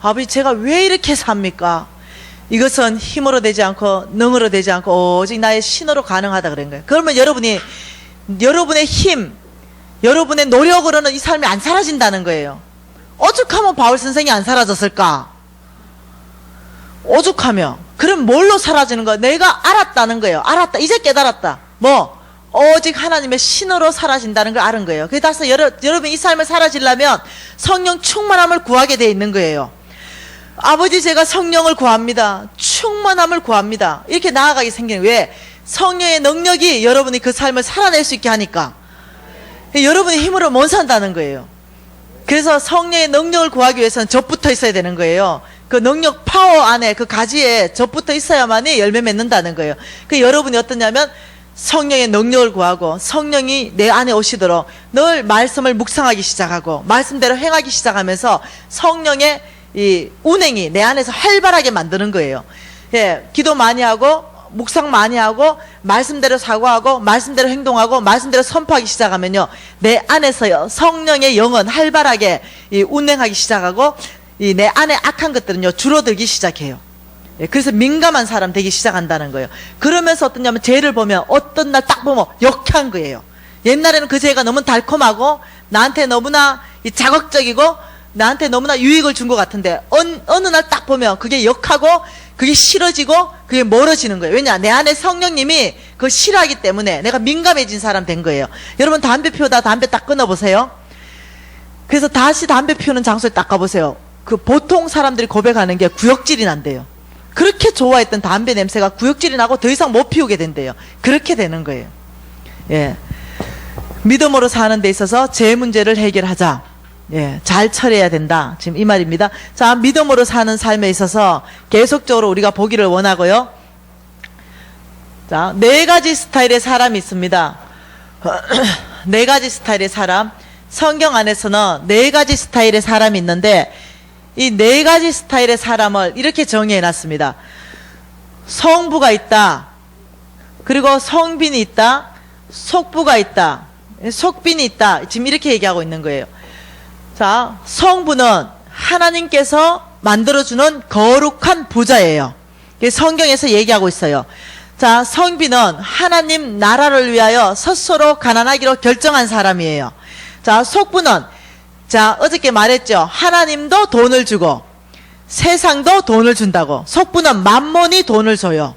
아버지 제가 왜 이렇게 삽니까? 이것은 힘으로 되지 않고 능으로 되지 않고 오직 나의 신으로 가능하다 그런 거예요. 그러면 여러분의 힘, 여러분의 노력으로는 이 삶이 안 사라진다는 거예요. 오죽하면 바울 선생이 안 사라졌을까? 오죽하면. 그럼 뭘로 사라지는 거야? 내가 알았다는 거예요. 알았다. 이제 깨달았다. 뭐? 오직 하나님의 신으로 사라진다는 걸 아는 거예요. 그래서 여러분 이 삶을 살아지려면 성령 충만함을 구하게 돼 있는 거예요. 아버지 제가 성령을 구합니다. 충만함을 구합니다. 이렇게 나아가게 생기는 거예요. 왜? 성령의 능력이 여러분이 그 삶을 살아낼 수 있게 하니까. 여러분의 힘으로 못 산다는 거예요. 그래서 성령의 능력을 구하기 위해서는 젖붙어 있어야 되는 거예요. 그 능력 파워 안에 그 가지에 젖붙어 있어야만이 열매 맺는다는 거예요. 그 여러분이 어떠냐면 성령의 능력을 구하고 성령이 내 안에 오시도록 늘 말씀을 묵상하기 시작하고 말씀대로 행하기 시작하면서 성령의 이 운행이 내 안에서 활발하게 만드는 거예요. 예, 기도 많이 하고 묵상 많이 하고 말씀대로 사고하고 말씀대로 행동하고 말씀대로 선포하기 시작하면요, 내 안에서요 성령의 영은 활발하게 이 운행하기 시작하고 이 내 안에 악한 것들은요 줄어들기 시작해요. 예, 그래서 민감한 사람 되기 시작한다는 거예요. 그러면서 어떠냐면 죄를 보면 어떤 날 딱 보면 역한 거예요. 옛날에는 그 죄가 너무 달콤하고 나한테 너무나 이 자극적이고 나한테 너무나 유익을 준 것 같은데 어느 날 딱 보면 그게 역하고 그게 싫어지고 그게 멀어지는 거예요. 왜냐? 내 안에 성령님이 그걸 싫어하기 때문에 내가 민감해진 사람 된 거예요. 여러분 담배 피우다 담배 딱 끊어보세요. 그래서 다시 담배 피우는 장소에 딱 가보세요. 그 보통 사람들이 고백하는 게 구역질이 난대요. 그렇게 좋아했던 담배 냄새가 구역질이 나고 더 이상 못 피우게 된대요. 그렇게 되는 거예요. 예, 믿음으로 사는 데 있어서 죄 문제를 해결하자. 예, 잘 처리해야 된다. 지금 이 말입니다. 자, 믿음으로 사는 삶에 있어서 계속적으로 우리가 보기를 원하고요. 자, 4가지 스타일의 사람이 있습니다. 4가지 스타일의 사람. 성경 안에서는 4가지 스타일의 사람이 있는데 이 4가지 스타일의 사람을 이렇게 정의해 놨습니다. 성부가 있다. 그리고 성빈이 있다. 속부가 있다. 속빈이 있다. 지금 이렇게 얘기하고 있는 거예요. 자, 성부는 하나님께서 만들어주는 거룩한 부자예요. 성경에서 얘기하고 있어요. 자, 성빈은 하나님 나라를 위하여 스스로 가난하기로 결정한 사람이에요. 자, 속부는 자, 어저께 말했죠. 하나님도 돈을 주고 세상도 돈을 준다고. 속부는 만몬이 돈을 줘요.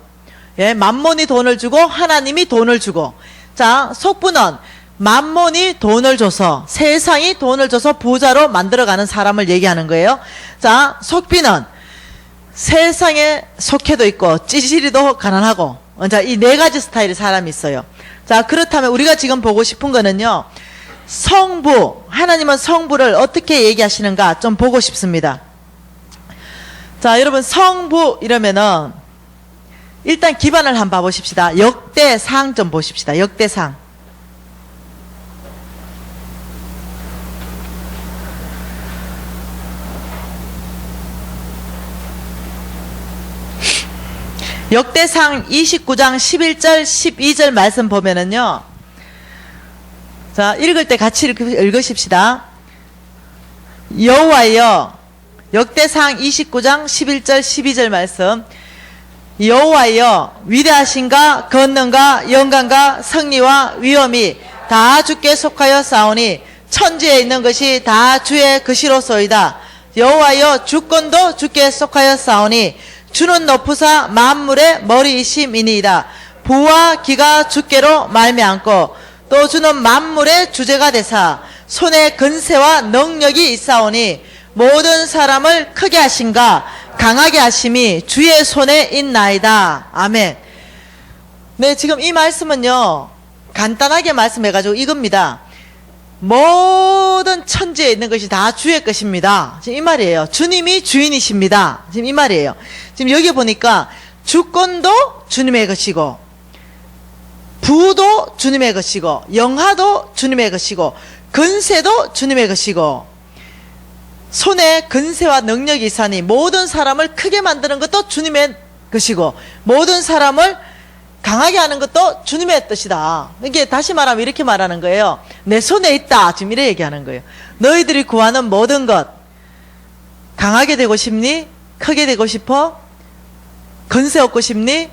예, 만몬이 돈을 주고 하나님이 돈을 주고. 자, 속부는 만몬이 돈을 줘서 세상이 돈을 줘서 부자로 만들어가는 사람을 얘기하는 거예요. 자, 속빈은 세상에 속해도 있고 찌질이도 가난하고. 자, 이 4가지 스타일의 사람이 있어요. 자, 그렇다면 우리가 지금 보고 싶은 거는요, 성부, 하나님은 성부를 어떻게 얘기하시는가 좀 보고 싶습니다. 자, 여러분 성부 이러면은 일단 기반을 한번 봐보십시다. 역대상 좀 보십시다. 역대상. 역대상 29장 11절 12절 말씀 보면은요, 자, 읽을 때 같이 읽으십시다. 여호와여, 역대상 29장 11절 12절 말씀. 여호와여, 위대하신가 권능과 영광과 승리와 위엄이 다 주께 속하여 싸우니 천지에 있는 것이 다 주의 것이로소이다. 여호와여, 주권도 주께 속하여 싸우니 주는 높으사 만물의 머리이심이니이다. 부와 기가 주께로 말미암고 또 주는 만물의 주제가 되사 손에 근세와 능력이 있사오니 모든 사람을 크게 하신가 강하게 하심이 주의 손에 있나이다. 아멘. 네, 지금 이 말씀은요 간단하게 말씀해가지고 이겁니다. 모든 천지에 있는 것이 다 주의 것입니다. 지금 이 말이에요. 주님이 주인이십니다. 지금 이 말이에요. 지금 여기 보니까 주권도 주님의 것이고 부도 주님의 것이고 영화도 주님의 것이고 근세도 주님의 것이고 손에 근세와 능력이 있사니 모든 사람을 크게 만드는 것도 주님의 것이고 모든 사람을 강하게 하는 것도 주님의 뜻이다. 이게 다시 말하면 이렇게 말하는 거예요. 내 손에 있다. 지금 이래 얘기하는 거예요. 너희들이 구하는 모든 것 강하게 되고 싶니? 크게 되고 싶어? 근세 얻고 싶니?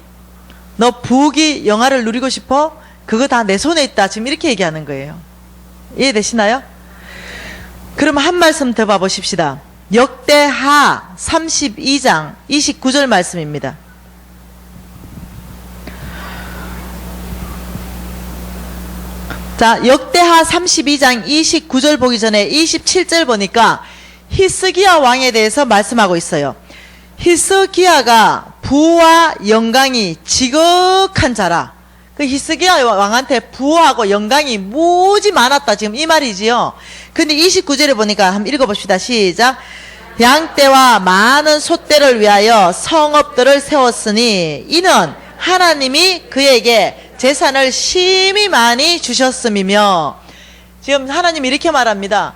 너 부귀 영화를 누리고 싶어? 그거 다 내 손에 있다. 지금 이렇게 얘기하는 거예요. 이해되시나요? 그럼 한 말씀 더 봐보십시다. 역대하 32장 29절 말씀입니다. 자, 역대하 32장 29절 보기 전에 27절 보니까 히스기야 왕에 대해서 말씀하고 있어요. 히스기야가 부와 영광이 지극한 자라. 그 히스기야 왕한테 부하고 영광이 무지 많았다. 지금 이 말이지요. 근데 29절에 보니까 한번 읽어봅시다. 시작. 양떼와 많은 소떼를 위하여 성읍들을 세웠으니 이는 하나님이 그에게 재산을 심히 많이 주셨음이며, 지금 하나님이 이렇게 말합니다.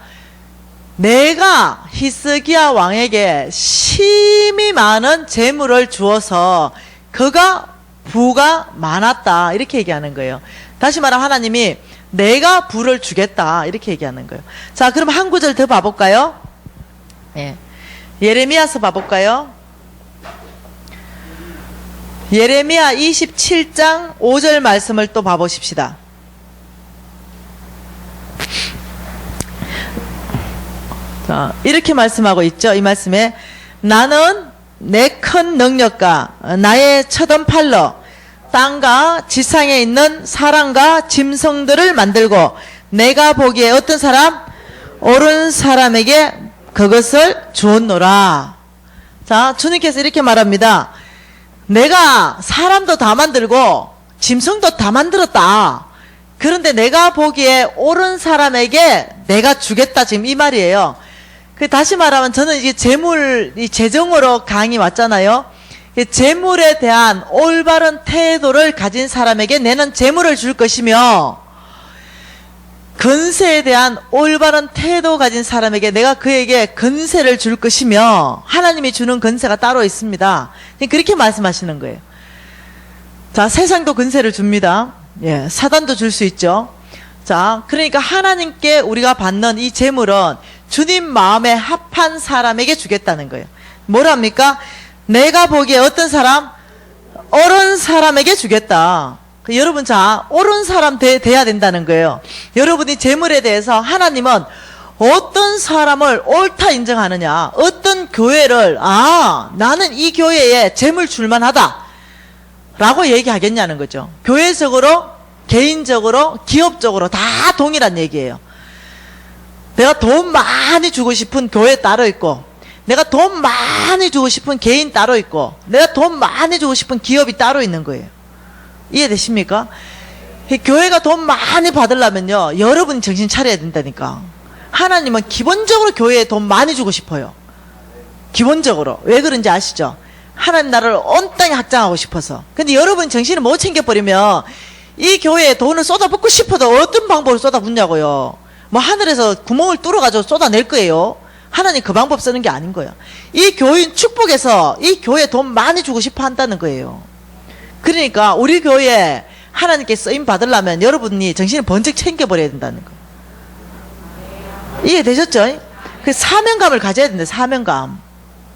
내가 히스기야 왕에게 심히 많은 재물을 주어서 그가 부가 많았다, 이렇게 얘기하는 거예요. 다시 말하면 하나님이 내가 부를 주겠다, 이렇게 얘기하는 거예요. 자, 그럼 한 구절 더 봐볼까요? 예. 예레미야서 봐볼까요? 예레미야 27장 5절 말씀을 또 봐보십시다. 자, 이렇게 말씀하고 있죠. 이 말씀에 나는 내 큰 능력과 나의 처던 팔로 땅과 지상에 있는 사람과 짐승들을 만들고 내가 보기에 어떤 사람? 옳은 사람에게 그것을 주었노라. 자, 주님께서 이렇게 말합니다. 내가 사람도 다 만들고 짐승도 다 만들었다. 그런데 내가 보기에 옳은 사람에게 내가 주겠다, 지금 이 말이에요. 다시 말하면 저는 이게 이 재정으로 강의 왔잖아요. 재물에 대한 올바른 태도를 가진 사람에게 내는 재물을 줄 것이며, 건세에 대한 올바른 태도 가진 사람에게 내가 그에게 건세를 줄 것이며, 하나님이 주는 건세가 따로 있습니다. 그렇게 말씀하시는 거예요. 자, 세상도 건세를 줍니다. 예, 사단도 줄 수 있죠. 자, 그러니까 하나님께 우리가 받는 이 재물은 주님 마음에 합한 사람에게 주겠다는 거예요. 뭐랍니까? 내가 보기에 어떤 사람? 옳은 사람에게 주겠다. 여러분, 자, 옳은 사람 돼야 된다는 거예요. 여러분이 재물에 대해서 하나님은 어떤 사람을 옳다 인정하느냐, 어떤 교회를 나는 이 교회에 재물 줄만하다 라고 얘기하겠냐는 거죠. 교회적으로, 개인적으로, 기업적으로 다 동일한 얘기예요. 내가 돈 많이 주고 싶은 교회 따로 있고, 내가 돈 많이 주고 싶은 개인 따로 있고, 내가 돈 많이 주고 싶은 기업이 따로 있는 거예요. 이해되십니까? 교회가 돈 많이 받으려면요, 여러분이 정신 차려야 된다니까. 하나님은 기본적으로 교회에 돈 많이 주고 싶어요. 기본적으로. 왜 그런지 아시죠? 하나님 나라를 온땅에 확장하고 싶어서. 근데 여러분 정신을 못 챙겨버리면 이 교회에 돈을 쏟아붓고 싶어도 어떤 방법으로 쏟아붓냐고요. 뭐 하늘에서 구멍을 뚫어가지고 쏟아낼 거예요. 하나님 그 방법 쓰는 게 아닌 거예요. 이 교인 축복해서 이 교회에 돈 많이 주고 싶어 한다는 거예요. 그러니까 우리 교회에 하나님께 쓰임 받으려면 여러분이 정신을 번쩍 챙겨버려야 된다는 거예요. 이해되셨죠? 그 사명감을 가져야 된다. 사명감.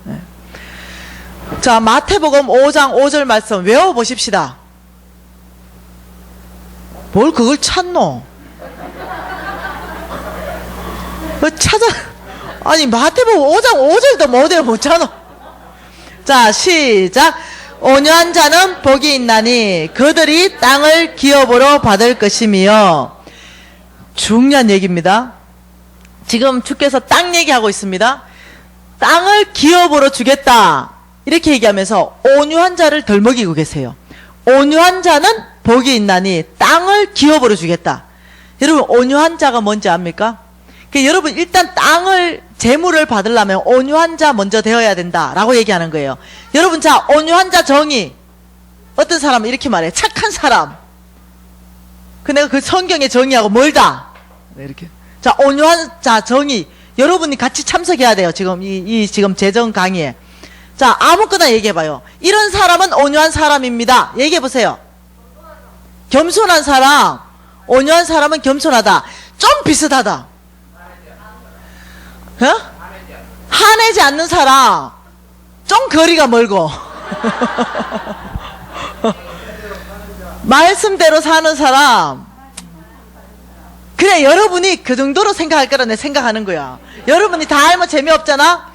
네. 자, 마태복음 5장 5절 말씀 외워보십시다. 뭘 그걸 찾노? 아니 마태복음 5장 5절도 못 외워 못 찾노? 자, 시작. 온유한 자는 복이 있나니 그들이 땅을 기업으로 받을 것이며. 중요한 얘기입니다. 지금 주께서 땅 얘기하고 있습니다. 땅을 기업으로 주겠다 이렇게 얘기하면서 온유한 자를 덜 먹이고 계세요. 온유한 자는 복이 있나니 땅을 기업으로 주겠다. 여러분, 온유한 자가 뭔지 압니까? 여러분, 일단 땅을 재물을 받으려면 온유한 자 먼저 되어야 된다라고 얘기하는 거예요. 여러분, 자, 온유한 자 정의, 어떤 사람은 이렇게 말해. 착한 사람. 내가 그 성경의 정의하고 멀다. 이렇게. 자, 온유한 자 정의, 여러분이 같이 참석해야 돼요. 지금 지금 재정 강의에. 자, 아무거나 얘기해봐요. 이런 사람은 온유한 사람입니다. 얘기해보세요. 겸손한 사람, 온유한 사람은 겸손하다. 좀 비슷하다. 화내지 않는 사람, 좀 거리가 멀고. 말씀대로 사는 사람. 그래, 여러분이 그 정도로 생각할 거라 내 생각하는 거야. 여러분이 다 알면 재미없잖아?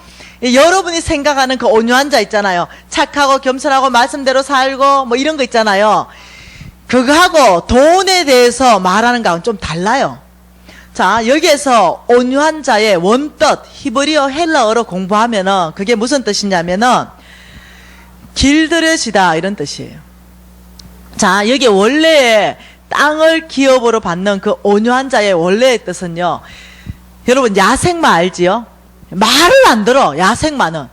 여러분이 생각하는 그 온유한 자 있잖아요. 착하고 겸손하고 말씀대로 살고 뭐 이런 거 있잖아요. 그거하고 돈에 대해서 말하는 거하고는 좀 달라요. 자, 여기에서 온유한 자의 원뜻, 히브리어 헬라어로 공부하면은 그게 무슨 뜻이냐면은 길들여지다 이런 뜻이에요. 자, 여기 원래의 땅을 기업으로 받는 그 온유한 자의 원래의 뜻은요, 여러분 야생마 알지요? 말을 안 들어. 야생마는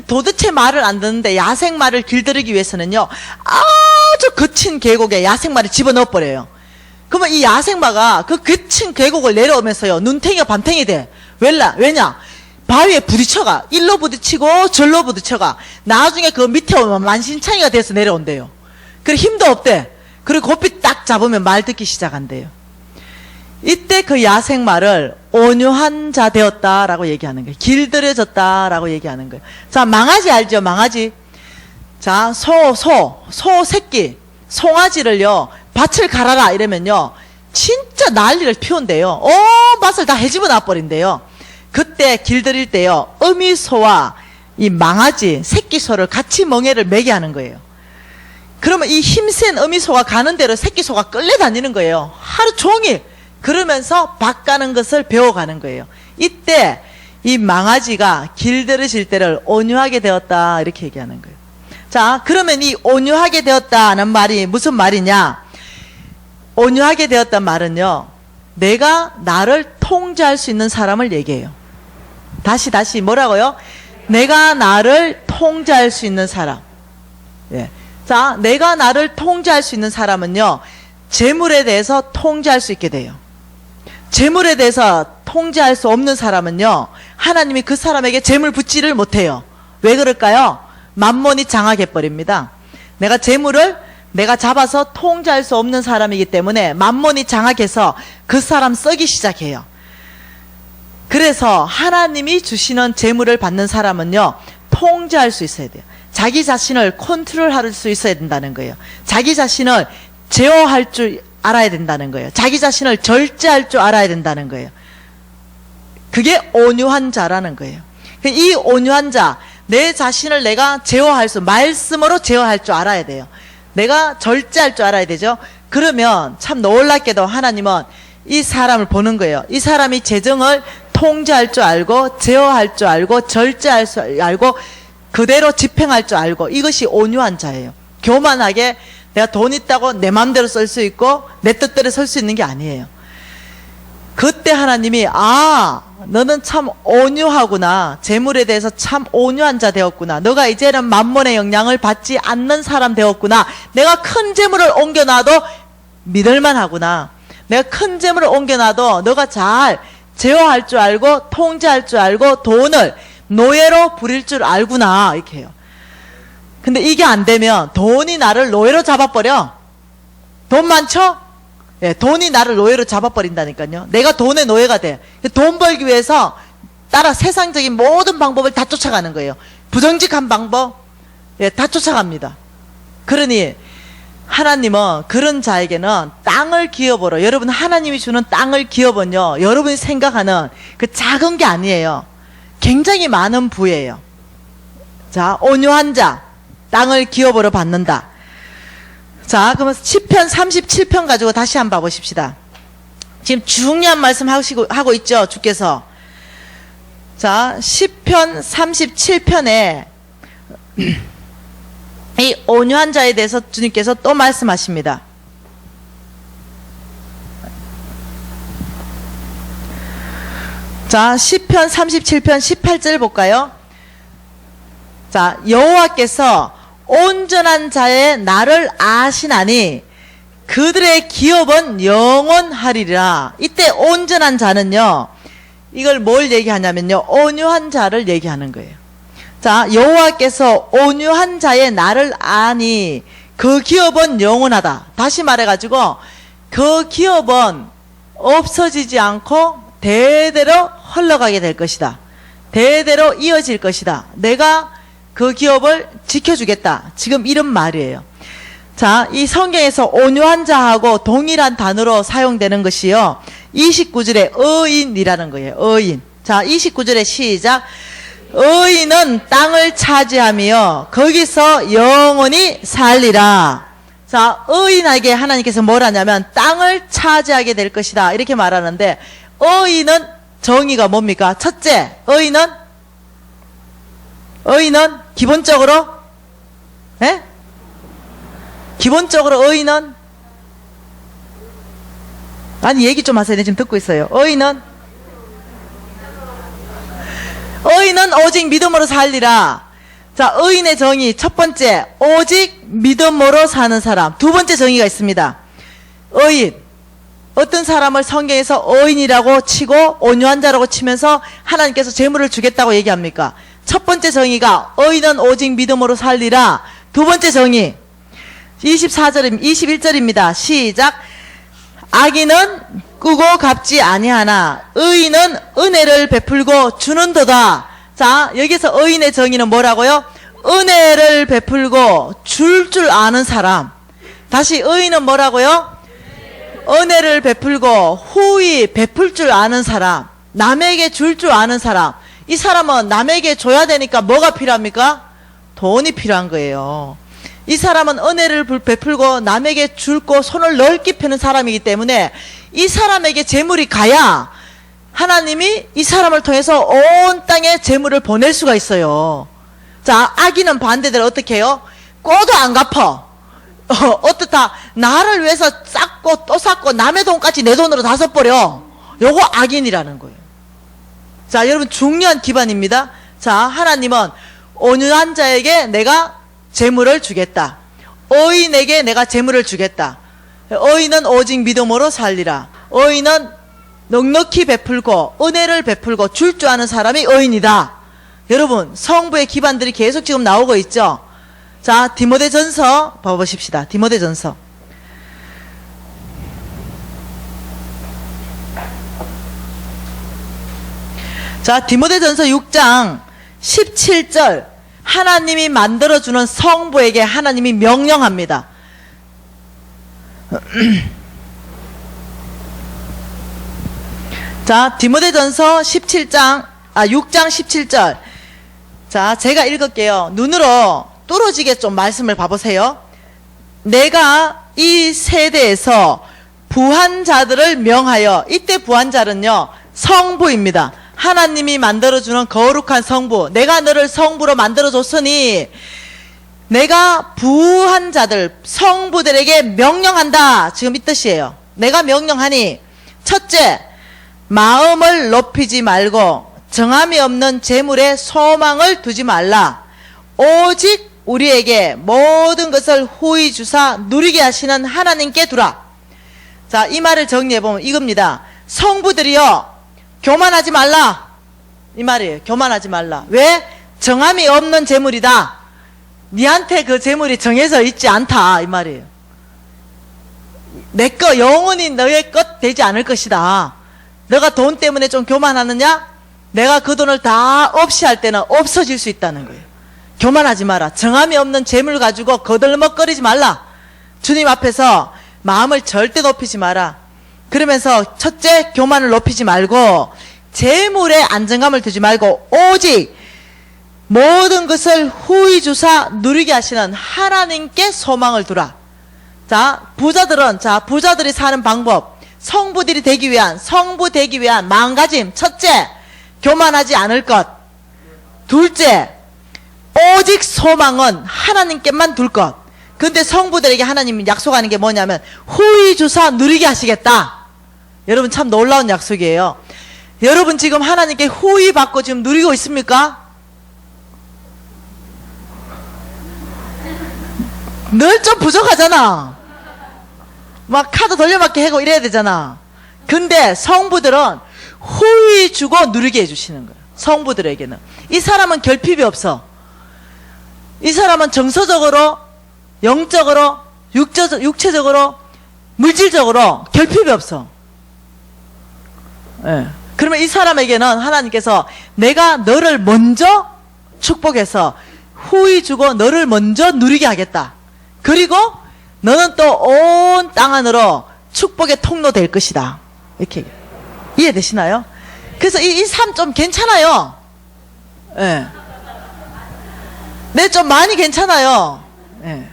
도대체 말을 안 듣는데 야생마를 길들이기 위해서는요 아주 거친 계곡에 야생마를 집어넣어버려요. 그러면 이 야생마가 그 거친 계곡을 내려오면서요, 눈탱이가 밤탱이 돼. 왜냐? 바위에 부딪혀가. 일로 부딪히고 절로 부딪혀가. 나중에 그 밑에 오면 만신창이가 돼서 내려온대요. 그래 힘도 없대. 그리고 고삐 딱 잡으면 말 듣기 시작한대요. 이때 그 야생마를 온유한 자 되었다라고 얘기하는 거예요. 길들여졌다라고 얘기하는 거예요. 자, 망아지 알죠? 망아지. 자, 소 새끼, 송아지를요, 밭을 갈아라 이러면요, 진짜 난리를 피운대요. 온 밭을 다 헤집어 놔버린대요. 그때 길들일 때요, 어미소와 이 망아지, 새끼소를 같이 멍에를 매게 하는 거예요. 그러면 이 힘센 어미소가 가는 대로 새끼소가 끌려다니는 거예요. 하루 종일. 그러면서 밭 가는 것을 배워가는 거예요. 이때 이 망아지가 길들여질 때를 온유하게 되었다 이렇게 얘기하는 거예요. 자, 그러면 이 온유하게 되었다는 말이 무슨 말이냐? 온유하게 되었단 말은요, 내가 나를 통제할 수 있는 사람을 얘기해요. 다시 뭐라고요? 내가 나를 통제할 수 있는 사람. 예. 자, 내가 나를 통제할 수 있는 사람은요, 재물에 대해서 통제할 수 있게 돼요. 재물에 대해서 통제할 수 없는 사람은요, 하나님이 그 사람에게 재물 붙지를 못해요. 왜 그럴까요? 만몬이 장악해버립니다. 내가 재물을 내가 잡아서 통제할 수 없는 사람이기 때문에 만몬이 장악해서 그 사람 썩이 시작해요. 그래서 하나님이 주시는 재물을 받는 사람은요, 통제할 수 있어야 돼요. 자기 자신을 컨트롤할 수 있어야 된다는 거예요. 자기 자신을 제어할 줄 알아야 된다는 거예요. 자기 자신을 절제할 줄 알아야 된다는 거예요. 그게 온유한 자라는 거예요. 이 온유한 자, 내 자신을 내가 제어할 수, 말씀으로 제어할 줄 알아야 돼요. 내가 절제할 줄 알아야 되죠. 그러면 참 놀랍게도 하나님은 이 사람을 보는 거예요. 이 사람이 재정을 통제할 줄 알고, 제어할 줄 알고, 절제할 줄 알고, 그대로 집행할 줄 알고, 이것이 온유한 자예요. 교만하게 내가 돈 있다고 내 마음대로 쓸 수 있고 내 뜻대로 설 수 있는 게 아니에요. 그때 하나님이 너는 참 온유하구나. 재물에 대해서 참 온유한 자 되었구나. 너가 이제는 만몬의 영향을 받지 않는 사람 되었구나. 내가 큰 재물을 옮겨놔도 믿을만 하구나. 내가 큰 재물을 옮겨놔도 너가 잘 제어할 줄 알고 통제할 줄 알고 돈을 노예로 부릴 줄 알구나. 이렇게 해요. 근데 이게 안 되면 돈이 나를 노예로 잡아버려. 돈 많죠? 예, 돈이 나를 노예로 잡아버린다니까요. 내가 돈의 노예가 돼. 돈 벌기 위해서 따라 세상적인 모든 방법을 다 쫓아가는 거예요. 부정직한 방법, 예, 다 쫓아갑니다. 그러니 하나님은 그런 자에게는 땅을 기업으로, 여러분 하나님이 주는 땅을 기업은요, 여러분이 생각하는 그 작은 게 아니에요. 굉장히 많은 부예요. 자, 온유한 자, 땅을 기업으로 받는다. 자, 그러면 시편 37편 가지고 다시 한번 봐보십시다. 지금 중요한 말씀 하고 있죠, 주께서. 자, 시편 37편에 이 온유한 자에 대해서 주님께서 또 말씀하십니다. 자, 시편 37편 18절 볼까요? 자, 여호와께서 온전한 자의 나를 아시나니 그들의 기업은 영원하리라. 이때 온전한 자는요, 이걸 뭘 얘기하냐면요, 온유한 자를 얘기하는 거예요. 자, 여호와께서 온유한 자의 나를 아니 그 기업은 영원하다. 다시 말해가지고 그 기업은 없어지지 않고 대대로 흘러가게 될 것이다. 대대로 이어질 것이다. 내가 그 기업을 지켜주겠다. 지금 이런 말이에요. 자, 이 성경에서 온유한 자하고 동일한 단어로 사용되는 것이요, 29절에 의인이라는 거예요. 의인. 자, 29절에 시작. 의인은 땅을 차지하며 거기서 영원히 살리라. 자, 의인에게 하나님께서 뭘 하냐면 땅을 차지하게 될 것이다. 이렇게 말하는데, 의인은 정의가 뭡니까? 첫째, 의인은 기본적으로, 예? 기본적으로 의인은, 아니 얘기 좀 하세요. 네, 지금 듣고 있어요. 의인은 오직 믿음으로 살리라. 자, 의인의 정의 첫 번째, 오직 믿음으로 사는 사람. 두 번째 정의가 있습니다. 의인, 어떤 사람을 성경에서 의인이라고 치고 온유한 자라고 치면서 하나님께서 재물을 주겠다고 얘기합니까? 첫 번째 정의가 의인은 오직 믿음으로 살리라. 두 번째 정의 21절입니다. 시작. 악인은 꾸고 갚지 아니하나 의인은 은혜를 베풀고 주는도다. 자, 여기서 의인의 정의는 뭐라고요? 은혜를 베풀고 줄 아는 사람. 다시 의인은 뭐라고요? 은혜를 베풀고 후히 베풀 줄 아는 사람. 남에게 줄 아는 사람. 이 사람은 남에게 줘야 되니까 뭐가 필요합니까? 돈이 필요한 거예요. 이 사람은 은혜를 베풀고 남에게 줄고 손을 넓게 펴는 사람이기 때문에 이 사람에게 재물이 가야 하나님이 이 사람을 통해서 온 땅에 재물을 보낼 수가 있어요. 자, 악인은 반대대로 어떻게 해요? 꼬도 안 갚아. 어떻다? 나를 위해서 쌓고 또 쌓고 남의 돈까지 내 돈으로 다 써버려. 요거 악인이라는 거예요. 자, 여러분 중요한 기반입니다. 자, 하나님은 온유한 자에게 내가 재물을 주겠다. 의인에게 내가 재물을 주겠다. 의인은 오직 믿음으로 살리라. 의인은 넉넉히 베풀고 은혜를 베풀고 줄 줄 아는 사람이 의인이다. 여러분 성부의 기반들이 계속 지금 나오고 있죠. 자, 디모데전서 봐보십시다. 디모데전서 자, 디모데전서 6장 17절 하나님이 만들어주는 성부에게 하나님이 명령합니다. 자, 디모데전서 6장 17절. 자, 제가 읽을게요. 눈으로 뚫어지게 좀 말씀을 봐보세요. 내가 이 세대에서 부한 자들을 명하여, 이때 부한 자는요 성부입니다. 하나님이 만들어주는 거룩한 성부, 내가 너를 성부로 만들어줬으니 내가 부한 자들, 성부들에게 명령한다. 지금 이 뜻이에요. 내가 명령하니 첫째, 마음을 높이지 말고 정함이 없는 재물에 소망을 두지 말라. 오직 우리에게 모든 것을 후히 주사 누리게 하시는 하나님께 두라. 자, 이 말을 정리해보면 이겁니다. 성부들이요 교만하지 말라. 이 말이에요. 교만하지 말라. 왜? 정함이 없는 재물이다. 니한테 그 재물이 정해져 있지 않다. 이 말이에요. 내 거 영원히 너의 것 되지 않을 것이다. 너가 돈 때문에 좀 교만하느냐? 내가 그 돈을 다 없이 할 때는 없어질 수 있다는 거예요. 교만하지 마라. 정함이 없는 재물 가지고 거들먹거리지 말라. 주님 앞에서 마음을 절대 높이지 마라. 그러면서 첫째, 교만을 높이지 말고 재물에 안정감을 두지 말고 오직 모든 것을 후히 주사 누리게 하시는 하나님께 소망을 두라. 자, 부자들이 사는 방법, 성부들이 되기 위한, 성부 되기 위한 마음가짐. 첫째, 교만하지 않을 것. 둘째, 오직 소망은 하나님께만 둘 것. 근데 성부들에게 하나님이 약속하는 게 뭐냐면 후히 주사 누리게 하시겠다. 여러분 참 놀라운 약속이에요. 여러분 지금 하나님께 후히 받고 지금 누리고 있습니까? 늘 좀 부족하잖아. 막 카드 돌려막기 하고 이래야 되잖아. 근데 성부들은 후히 주고 누리게 해주시는 거예요. 성부들에게는. 이 사람은 결핍이 없어. 이 사람은 정서적으로, 영적으로, 육체적으로, 물질적으로 결핍이 없어. 예. 그러면 이 사람에게는 하나님께서 내가 너를 먼저 축복해서 후히 주고 너를 먼저 누리게 하겠다. 그리고 너는 또 온 땅 안으로 축복의 통로 될 것이다. 이렇게 이해되시나요? 그래서 이 삶 좀 괜찮아요. 예. 네, 좀 많이 괜찮아요. 예.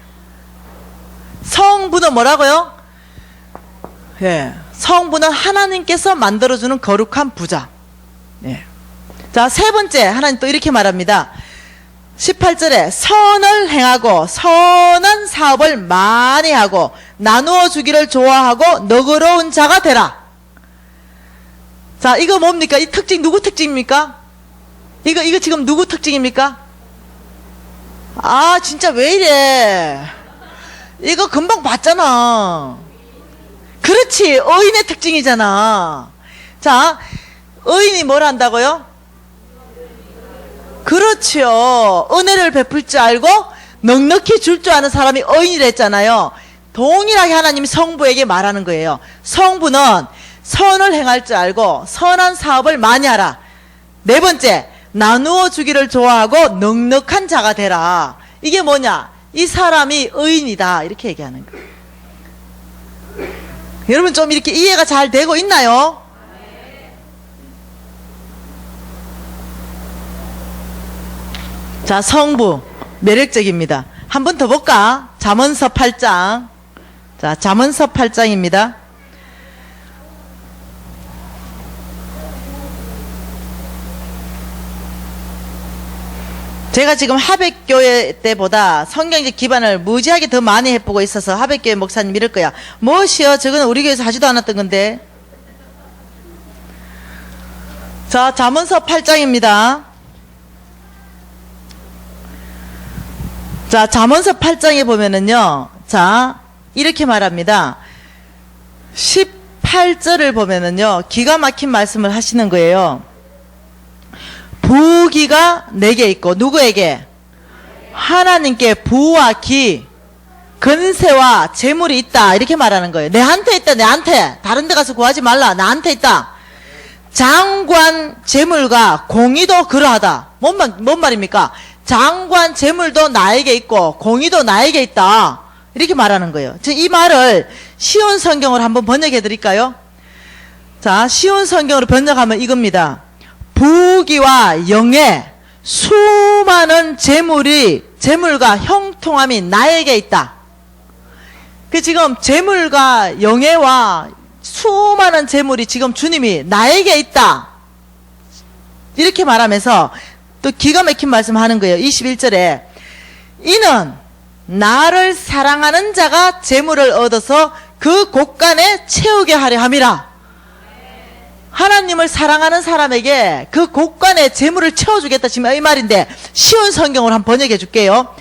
성부는 뭐라고요? 예. 성부는 하나님께서 만들어주는 거룩한 부자. 예. 자, 세 번째, 하나님 또 이렇게 말합니다. 18절에 선을 행하고 선한 사업을 많이 하고 나누어 주기를 좋아하고 너그러운 자가 되라. 자, 이거 뭡니까? 이 특징 누구 특징입니까? 이거 지금 누구 특징입니까? 아, 진짜 왜 이래? 이거 금방 봤잖아. 그렇지. 의인의 특징이잖아. 자, 의인이 뭘 한다고요? 그렇죠. 은혜를 베풀 줄 알고 넉넉히 줄 줄 아는 사람이 의인이랬잖아요. 동일하게 하나님이 성부에게 말하는 거예요. 성부는 선을 행할 줄 알고 선한 사업을 많이 하라. 네 번째, 나누어 주기를 좋아하고 넉넉한 자가 되라. 이게 뭐냐? 이 사람이 의인이다. 이렇게 얘기하는 거예요. 여러분 좀 이렇게 이해가 잘 되고 있나요? 자, 성부 매력적입니다. 한 번 더 볼까? 잠언서 8장. 자, 잠언서 8장입니다. 제가 지금 하백교회 때보다 성경적 기반을 무지하게 더 많이 해보고 있어서 하백교회 목사님 이럴 거야. 무엇이요? 저거는 우리 교회에서 하지도 않았던 건데. 자, 잠언서 8장입니다. 자, 잠언서 8장에 보면은요. 자, 이렇게 말합니다. 18절을 보면은요. 기가 막힌 말씀을 하시는 거예요. 부귀가 내게 있고 누구에게? 하나님께 부와 기, 근세와 재물이 있다. 이렇게 말하는 거예요. 내한테 있다. 내한테. 다른 데 가서 구하지 말라. 나한테 있다. 장관 재물과 공의도 그러하다. 뭔 말입니까? 장관 재물도 나에게 있고 공의도 나에게 있다. 이렇게 말하는 거예요. 이 말을 쉬운 성경으로 한번 번역해 드릴까요? 자, 쉬운 성경으로 번역하면 이겁니다. 부귀와 영예, 수많은 재물과 형통함이 나에게 있다. 그 지금 재물과 영예와 수많은 재물이 지금 주님이 나에게 있다. 이렇게 말하면서 또 기가 막힌 말씀 하는 거예요. 21절에 이는 나를 사랑하는 자가 재물을 얻어서 그 곳간에 채우게 하려 함이라. 하나님을 사랑하는 사람에게 그 곳간에 재물을 채워주겠다 지금 이 말인데 쉬운 성경으로 한번 번역해 줄게요.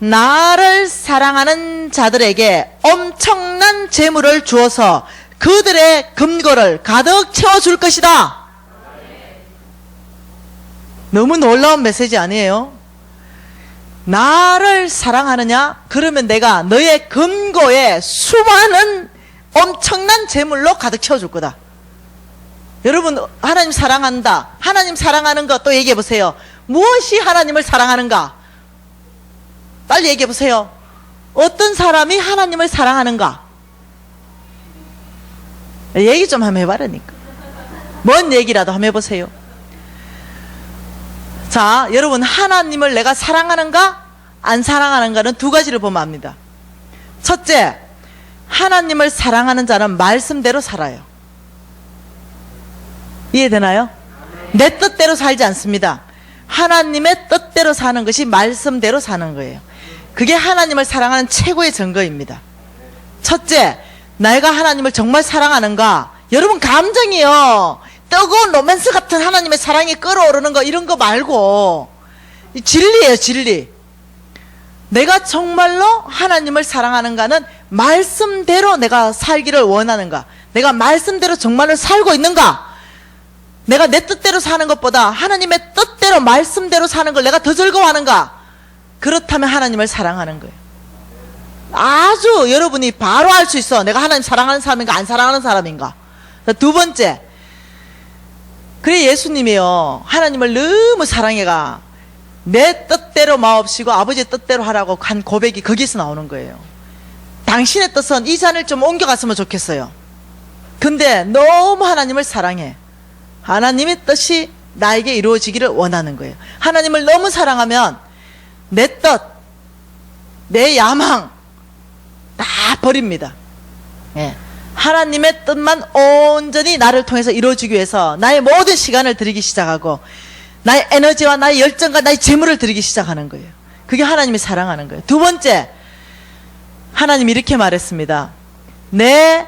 나를 사랑하는 자들에게 엄청난 재물을 주어서 그들의 금고를 가득 채워줄 것이다. 너무 놀라운 메시지 아니에요? 나를 사랑하느냐? 그러면 내가 너의 금고에 수많은 엄청난 재물로 가득 채워줄 거다. 여러분 하나님 사랑한다. 하나님 사랑하는 것 또 얘기해 보세요. 무엇이 하나님을 사랑하는가? 빨리 얘기해 보세요. 어떤 사람이 하나님을 사랑하는가? 얘기 좀 한번 해봐라니까. 뭔 얘기라도 한번 해보세요. 자, 여러분 하나님을 내가 사랑하는가? 안 사랑하는가는 두 가지를 보면 압니다. 첫째, 하나님을 사랑하는 자는 말씀대로 살아요. 이해되나요? 내 뜻대로 살지 않습니다. 하나님의 뜻대로 사는 것이 말씀대로 사는 거예요. 그게 하나님을 사랑하는 최고의 증거입니다. 첫째, 내가 하나님을 정말 사랑하는가? 여러분 감정이요. 뜨거운 로맨스 같은 하나님의 사랑이 끓어오르는 거 이런 거 말고 진리예요. 진리. 내가 정말로 하나님을 사랑하는가는 말씀대로 내가 살기를 원하는가? 내가 말씀대로 정말로 살고 있는가? 내가 내 뜻대로 사는 것보다 하나님의 뜻대로 말씀대로 사는 걸 내가 더 즐거워하는가? 그렇다면 하나님을 사랑하는 거예요. 아주 여러분이 바로 알 수 있어. 내가 하나님 사랑하는 사람인가 안 사랑하는 사람인가. 두 번째, 그래 예수님이요 하나님을 너무 사랑해가 내 뜻대로 마옵시고 아버지의 뜻대로 하라고 한 고백이 거기서 나오는 거예요. 당신의 뜻은 이 잔을 좀 옮겨갔으면 좋겠어요. 근데 너무 하나님을 사랑해. 하나님의 뜻이 나에게 이루어지기를 원하는 거예요. 하나님을 너무 사랑하면 내 뜻, 내 야망 다 버립니다. 예. 하나님의 뜻만 온전히 나를 통해서 이루어지기 위해서 나의 모든 시간을 드리기 시작하고 나의 에너지와 나의 열정과 나의 재물을 드리기 시작하는 거예요. 그게 하나님이 사랑하는 거예요. 두 번째, 하나님이 이렇게 말했습니다. 내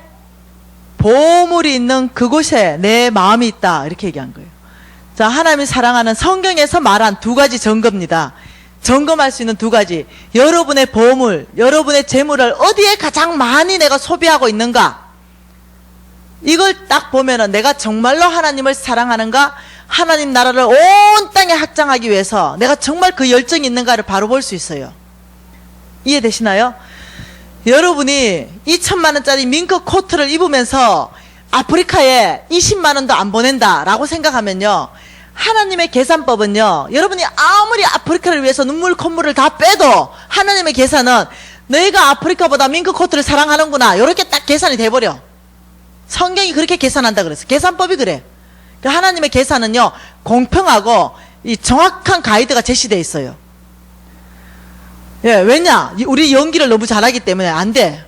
보물이 있는 그곳에 내 마음이 있다. 이렇게 얘기한 거예요. 자, 하나님이 사랑하는 성경에서 말한 두 가지 증거입니다. 점검할 수 있는 두 가지. 여러분의 보물, 여러분의 재물을 어디에 가장 많이 내가 소비하고 있는가? 이걸 딱 보면은 내가 정말로 하나님을 사랑하는가? 하나님 나라를 온 땅에 확장하기 위해서 내가 정말 그 열정이 있는가를 바로 볼 수 있어요. 이해되시나요? 여러분이 2천만 원짜리 밍크 코트를 입으면서 아프리카에 20만 원도 안 보낸다라고 생각하면요, 하나님의 계산법은요, 여러분이 아무리 아프리카를 위해서 눈물 콧물을 다 빼도 하나님의 계산은 너희가 아프리카보다 밍크 코트를 사랑하는구나, 이렇게 딱 계산이 돼버려. 성경이 그렇게 계산한다 그랬어. 계산법이 그래. 하나님의 계산은요, 공평하고 이 정확한 가이드가 제시되어 있어요. 예, 왜냐? 우리 연기를 너무 잘하기 때문에 안 돼.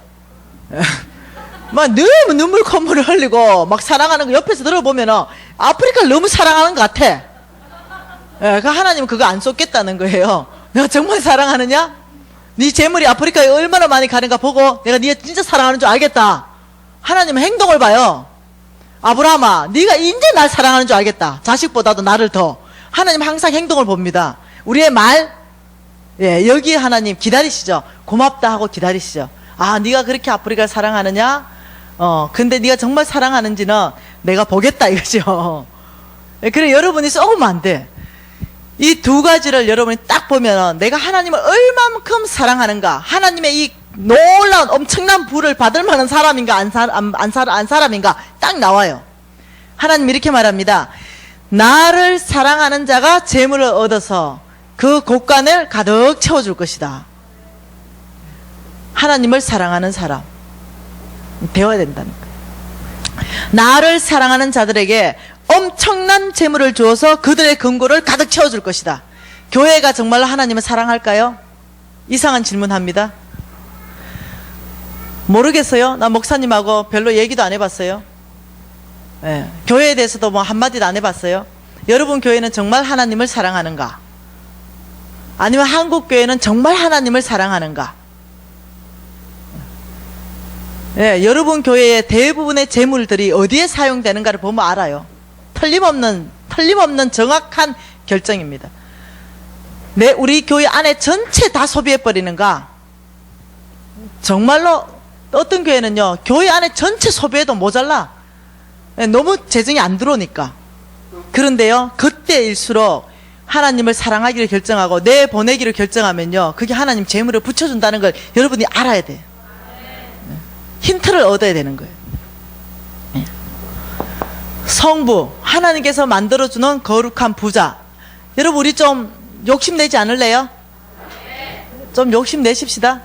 막 너무 눈물 콧물을 흘리고 막 사랑하는 거 옆에서 들어보면은 아프리카를 너무 사랑하는 것 같아. 예, 그 하나님은 그거 안 쏟겠다는 거예요. 내가 정말 사랑하느냐? 네 재물이 아프리카에 얼마나 많이 가는가 보고 내가 네 진짜 사랑하는 줄 알겠다. 하나님은 행동을 봐요. 아브라함아, 네가 이제 날 사랑하는 줄 알겠다. 자식보다도 나를 더. 하나님 항상 행동을 봅니다. 우리의 말, 예, 여기 하나님 기다리시죠. 고맙다 하고 기다리시죠. 아, 네가 그렇게 아프리카를 사랑하느냐? 근데 네가 정말 사랑하는지는 내가 보겠다 이거죠. 예, 그래, 여러분이 썩으면 안 돼. 이 두 가지를 여러분이 딱 보면은 내가 하나님을 얼마만큼 사랑하는가, 하나님의 이 놀라운 엄청난 부를 받을 만한 사람인가 안 사람인가 딱 나와요. 하나님 이렇게 말합니다. 나를 사랑하는 자가 재물을 얻어서 그 곳간을 가득 채워줄 것이다. 하나님을 사랑하는 사람 되어야 된다는 거예요. 나를 사랑하는 자들에게 엄청난 재물을 주어서 그들의 금고를 가득 채워줄 것이다. 교회가 정말로 하나님을 사랑할까요? 이상한 질문합니다. 모르겠어요. 나 목사님하고 별로 얘기도 안 해봤어요. 예, 교회에 대해서도 뭐 한마디도 안 해봤어요. 여러분 교회는 정말 하나님을 사랑하는가? 아니면 한국 교회는 정말 하나님을 사랑하는가? 예, 여러분 교회의 대부분의 재물들이 어디에 사용되는가를 보면 알아요. 틀림없는 정확한 결정입니다. 우리 교회 안에 전체 다 소비해버리는가? 정말로 어떤 교회는요, 교회 안에 전체 소비해도 모자라. 너무 재정이 안 들어오니까. 그런데요, 그때일수록 하나님을 사랑하기를 결정하고 내보내기를 결정하면요, 그게 하나님 재물을 붙여준다는 걸 여러분이 알아야 돼요. 힌트를 얻어야 되는 거예요. 성부, 하나님께서 만들어주는 거룩한 부자. 여러분, 우리 좀 욕심내지 않을래요? 좀 욕심내십시다.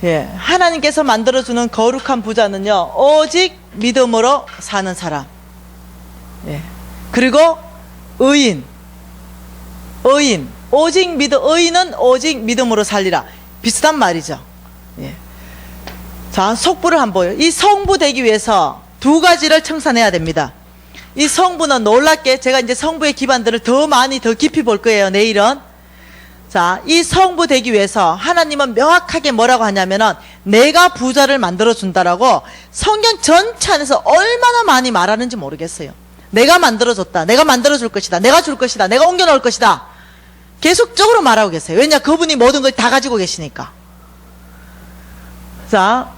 예, 하나님께서 만들어주는 거룩한 부자는요, 오직 믿음으로 사는 사람. 예, 그리고 의인, 의인은 오직 믿음으로 살리라. 비슷한 말이죠. 예. 자, 속부를 한번 보여요. 이 성부 되기 위해서 두 가지를 청산해야 됩니다. 이 성부는 놀랍게 제가 이제 성부의 기반들을 더 깊이 볼 거예요, 내일은. 자, 이 성부 되기 위해서 하나님은 명확하게 뭐라고 하냐면은 내가 부자를 만들어 준다라고 성경 전체 안에서 얼마나 많이 말하는지 모르겠어요. 내가 만들어 줬다, 내가 만들어 줄 것이다, 내가 줄 것이다, 내가 옮겨 놓을 것이다, 계속적으로 말하고 계세요. 왜냐, 그분이 모든 걸 다 가지고 계시니까. 자,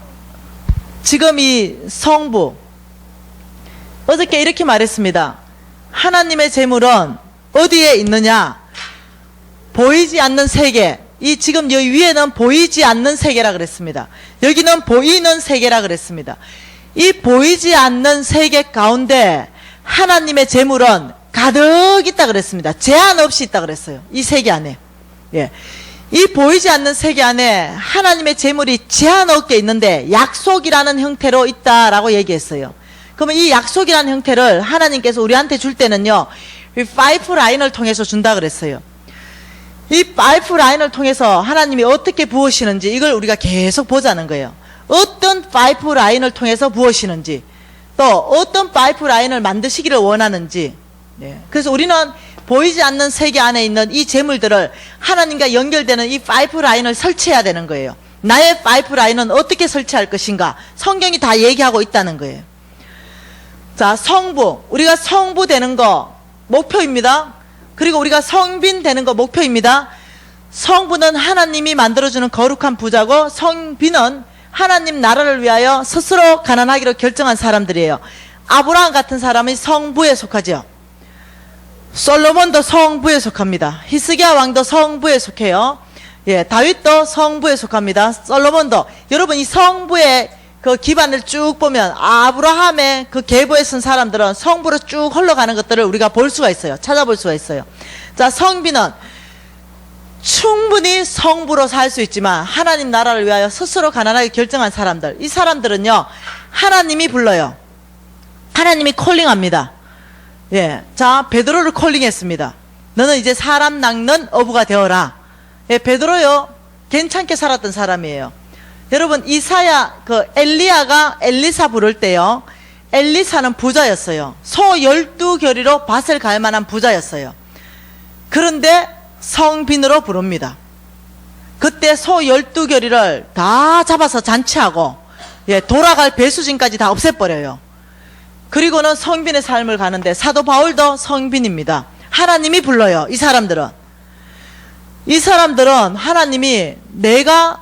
지금 이 성부, 어저께 이렇게 말했습니다. 하나님의 재물은 어디에 있느냐? 보이지 않는 세계. 이 지금 여기 위에는 보이지 않는 세계라 그랬습니다. 여기는 보이는 세계라 그랬습니다. 이 보이지 않는 세계 가운데 하나님의 재물은 가득 있다 그랬습니다. 제한 없이 있다 그랬어요. 이 세계 안에. 예. 이 보이지 않는 세계 안에 하나님의 재물이 제한 없게 있는데 약속이라는 형태로 있다라고 얘기했어요. 그러면 이 약속이라는 형태를 하나님께서 우리한테 줄 때는요, 이 파이프라인을 통해서 준다 그랬어요. 이 파이프라인을 통해서 하나님이 어떻게 부으시는지 이걸 우리가 계속 보자는 거예요. 어떤 파이프라인을 통해서 부으시는지, 또 어떤 파이프라인을 만드시기를 원하는지. 네. 그래서 우리는 보이지 않는 세계 안에 있는 이 재물들을 하나님과 연결되는 이 파이프라인을 설치해야 되는 거예요. 나의 파이프라인은 어떻게 설치할 것인가? 성경이 다 얘기하고 있다는 거예요. 자, 성부. 우리가 성부 되는 거 목표입니다. 그리고 우리가 성빈 되는 거 목표입니다. 성부는 하나님이 만들어주는 거룩한 부자고, 성비는 하나님 나라를 위하여 스스로 가난하기로 결정한 사람들이에요. 아브라함 같은 사람이 성부에 속하죠. 솔로몬도 성부에 속합니다. 히스기야 왕도 성부에 속해요. 예, 다윗도 성부에 속합니다. 솔로몬도. 여러분, 이 성부의 그 기반을 쭉 보면 아브라함의 그 계보에 쓴 사람들은 성부로 쭉 흘러가는 것들을 우리가 볼 수가 있어요. 찾아볼 수가 있어요. 자, 성비는 충분히 성부로 살 수 있지만 하나님 나라를 위하여 스스로 가난하게 결정한 사람들, 이 사람들은요, 하나님이 불러요. 하나님이 콜링합니다. 예, 자, 베드로를 콜링했습니다. 너는 이제 사람 낚는 어부가 되어라. 예, 베드로요, 괜찮게 살았던 사람이에요. 여러분, 엘리야가 엘리사 부를 때요, 엘리사는 부자였어요. 소 12결이로 밭을 갈 만한 부자였어요. 그런데 성빈으로 부릅니다. 그때 소 12결이를 다 잡아서 잔치하고, 예, 돌아갈 배수진까지 다 없애버려요. 그리고는 성빈의 삶을 가는데, 사도 바울도 성빈입니다. 하나님이 불러요. 이 사람들은 하나님이 내가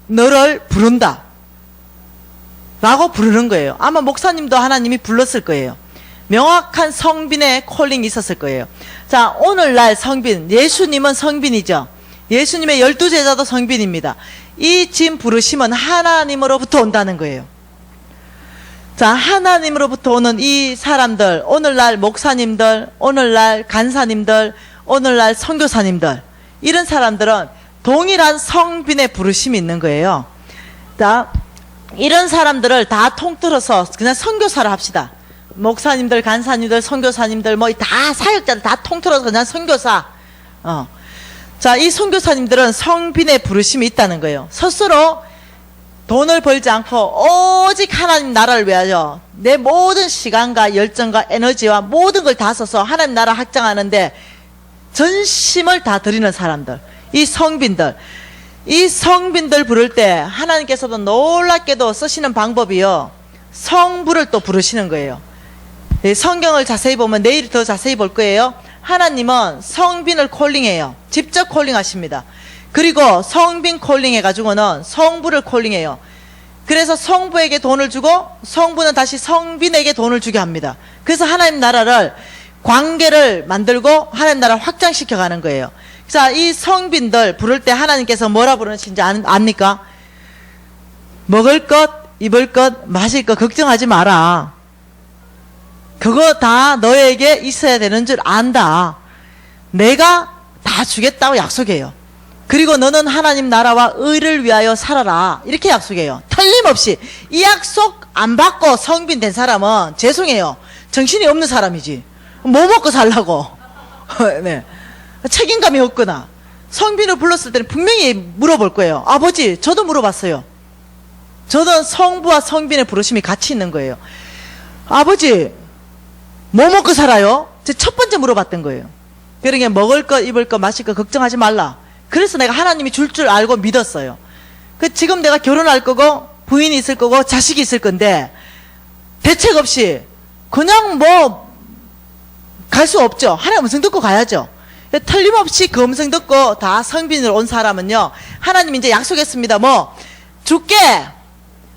너를 부른다 라고 부르는 거예요. 아마 목사님도 하나님이 불렀을 거예요. 명확한 성빈의 콜링이 있었을 거예요. 자, 오늘날 성빈, 예수님은 성빈이죠. 예수님의 12제자도 성빈입니다. 이 지금 부르심은 하나님으로부터 온다는 거예요. 자, 하나님으로부터 오는 이 사람들, 오늘날 목사님들, 오늘날 간사님들, 오늘날 선교사님들, 이런 사람들은 동일한 성빈의 부르심이 있는 거예요. 자, 이런 사람들을 다 통틀어서 그냥 선교사를 합시다. 목사님들, 간사님들, 선교사님들, 뭐 다 사역자들 다 통틀어서 그냥 선교사. 자, 이 선교사님들은 성빈의 부르심이 있다는 거예요. 스스로 돈을 벌지 않고 오직 하나님 나라를 위하여 내 모든 시간과 열정과 에너지와 모든 걸 다 써서 하나님 나라 확장하는데 전심을 다 드리는 사람들, 이 성빈들 부를 때 하나님께서도 놀랍게도 쓰시는 방법이요, 성부를 또 부르시는 거예요. 성경을 자세히 보면 내일 더 자세히 볼 거예요. 하나님은 성빈을 콜링해요. 직접 콜링하십니다. 그리고 성빈 콜링해가지고는 성부를 콜링해요. 그래서 성부에게 돈을 주고 성부는 다시 성빈에게 돈을 주게 합니다. 그래서 하나님 나라를, 관계를 만들고 하나님 나라를 확장시켜 가는 거예요. 자, 이 성빈들 부를 때 하나님께서 뭐라 부르시는지 압니까? 먹을 것, 입을 것, 마실 것 걱정하지 마라. 그거 다 너에게 있어야 되는 줄 안다. 내가 다 주겠다고 약속해요. 그리고 너는 하나님 나라와 의를 위하여 살아라. 이렇게 약속해요. 틀림없이. 이 약속 안 받고 성빈 된 사람은 죄송해요, 정신이 없는 사람이지. 뭐 먹고 살라고. 네. 책임감이 없거나. 성빈을 불렀을 때는 분명히 물어볼 거예요. 아버지, 저도 물어봤어요. 저도 성부와 성빈의 부르심이 같이 있는 거예요. 아버지, 뭐 먹고 살아요? 제 첫 번째 물어봤던 거예요. 그러니까 먹을 것, 입을 것, 마실 것 걱정하지 말라. 그래서 내가 하나님이 줄 알고 믿었어요. 지금 내가 결혼할 거고 부인이 있을 거고 자식이 있을 건데 대책 없이 그냥 뭐 갈 수 없죠. 하나님 음성 듣고 가야죠. 틀림없이 그 음성 듣고 다 성빈으로 온 사람은요, 하나님이 이제 약속했습니다. 뭐 줄게.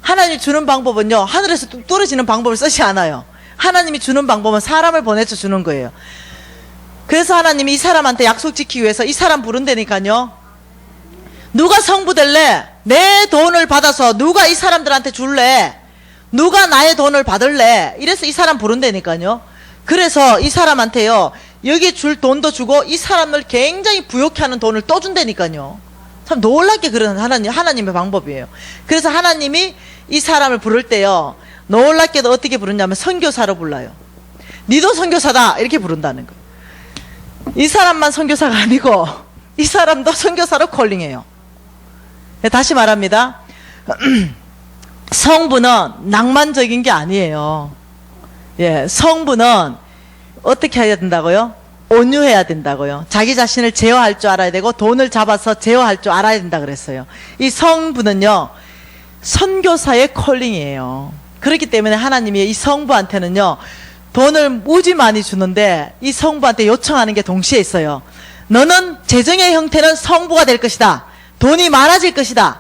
하나님이 주는 방법은요, 하늘에서 뚝 떨어지는 방법을 쓰지 않아요. 하나님이 주는 방법은 사람을 보내서 주는 거예요. 그래서 하나님이 이 사람한테 약속 지키기 위해서 이 사람 부른다니까요. 누가 성부 될래? 내 돈을 받아서 누가 이 사람들한테 줄래? 누가 나의 돈을 받을래? 이래서 이 사람 부른다니까요. 그래서 이 사람한테요, 여기 줄 돈도 주고 이 사람을 굉장히 부욕해 하는 돈을 또 준다니까요. 참 놀랍게 그런 하나님의 방법이에요. 그래서 하나님이 이 사람을 부를 때요, 놀랍게도 어떻게 부르냐면 선교사로 불러요. 니도 선교사다 이렇게 부른다는 거예요. 이 사람만 선교사가 아니고 이 사람도 선교사로 콜링해요. 다시 말합니다. 성부는 낭만적인 게 아니에요. 예, 성부는 어떻게 해야 된다고요? 온유해야 된다고요. 자기 자신을 제어할 줄 알아야 되고 돈을 잡아서 제어할 줄 알아야 된다 그랬어요. 이 성부는요, 선교사의 콜링이에요. 그렇기 때문에 하나님이 이 성부한테는요, 돈을 무지 많이 주는데 이 성부한테 요청하는 게 동시에 있어요. 너는 재정의 형태는 성부가 될 것이다. 돈이 많아질 것이다.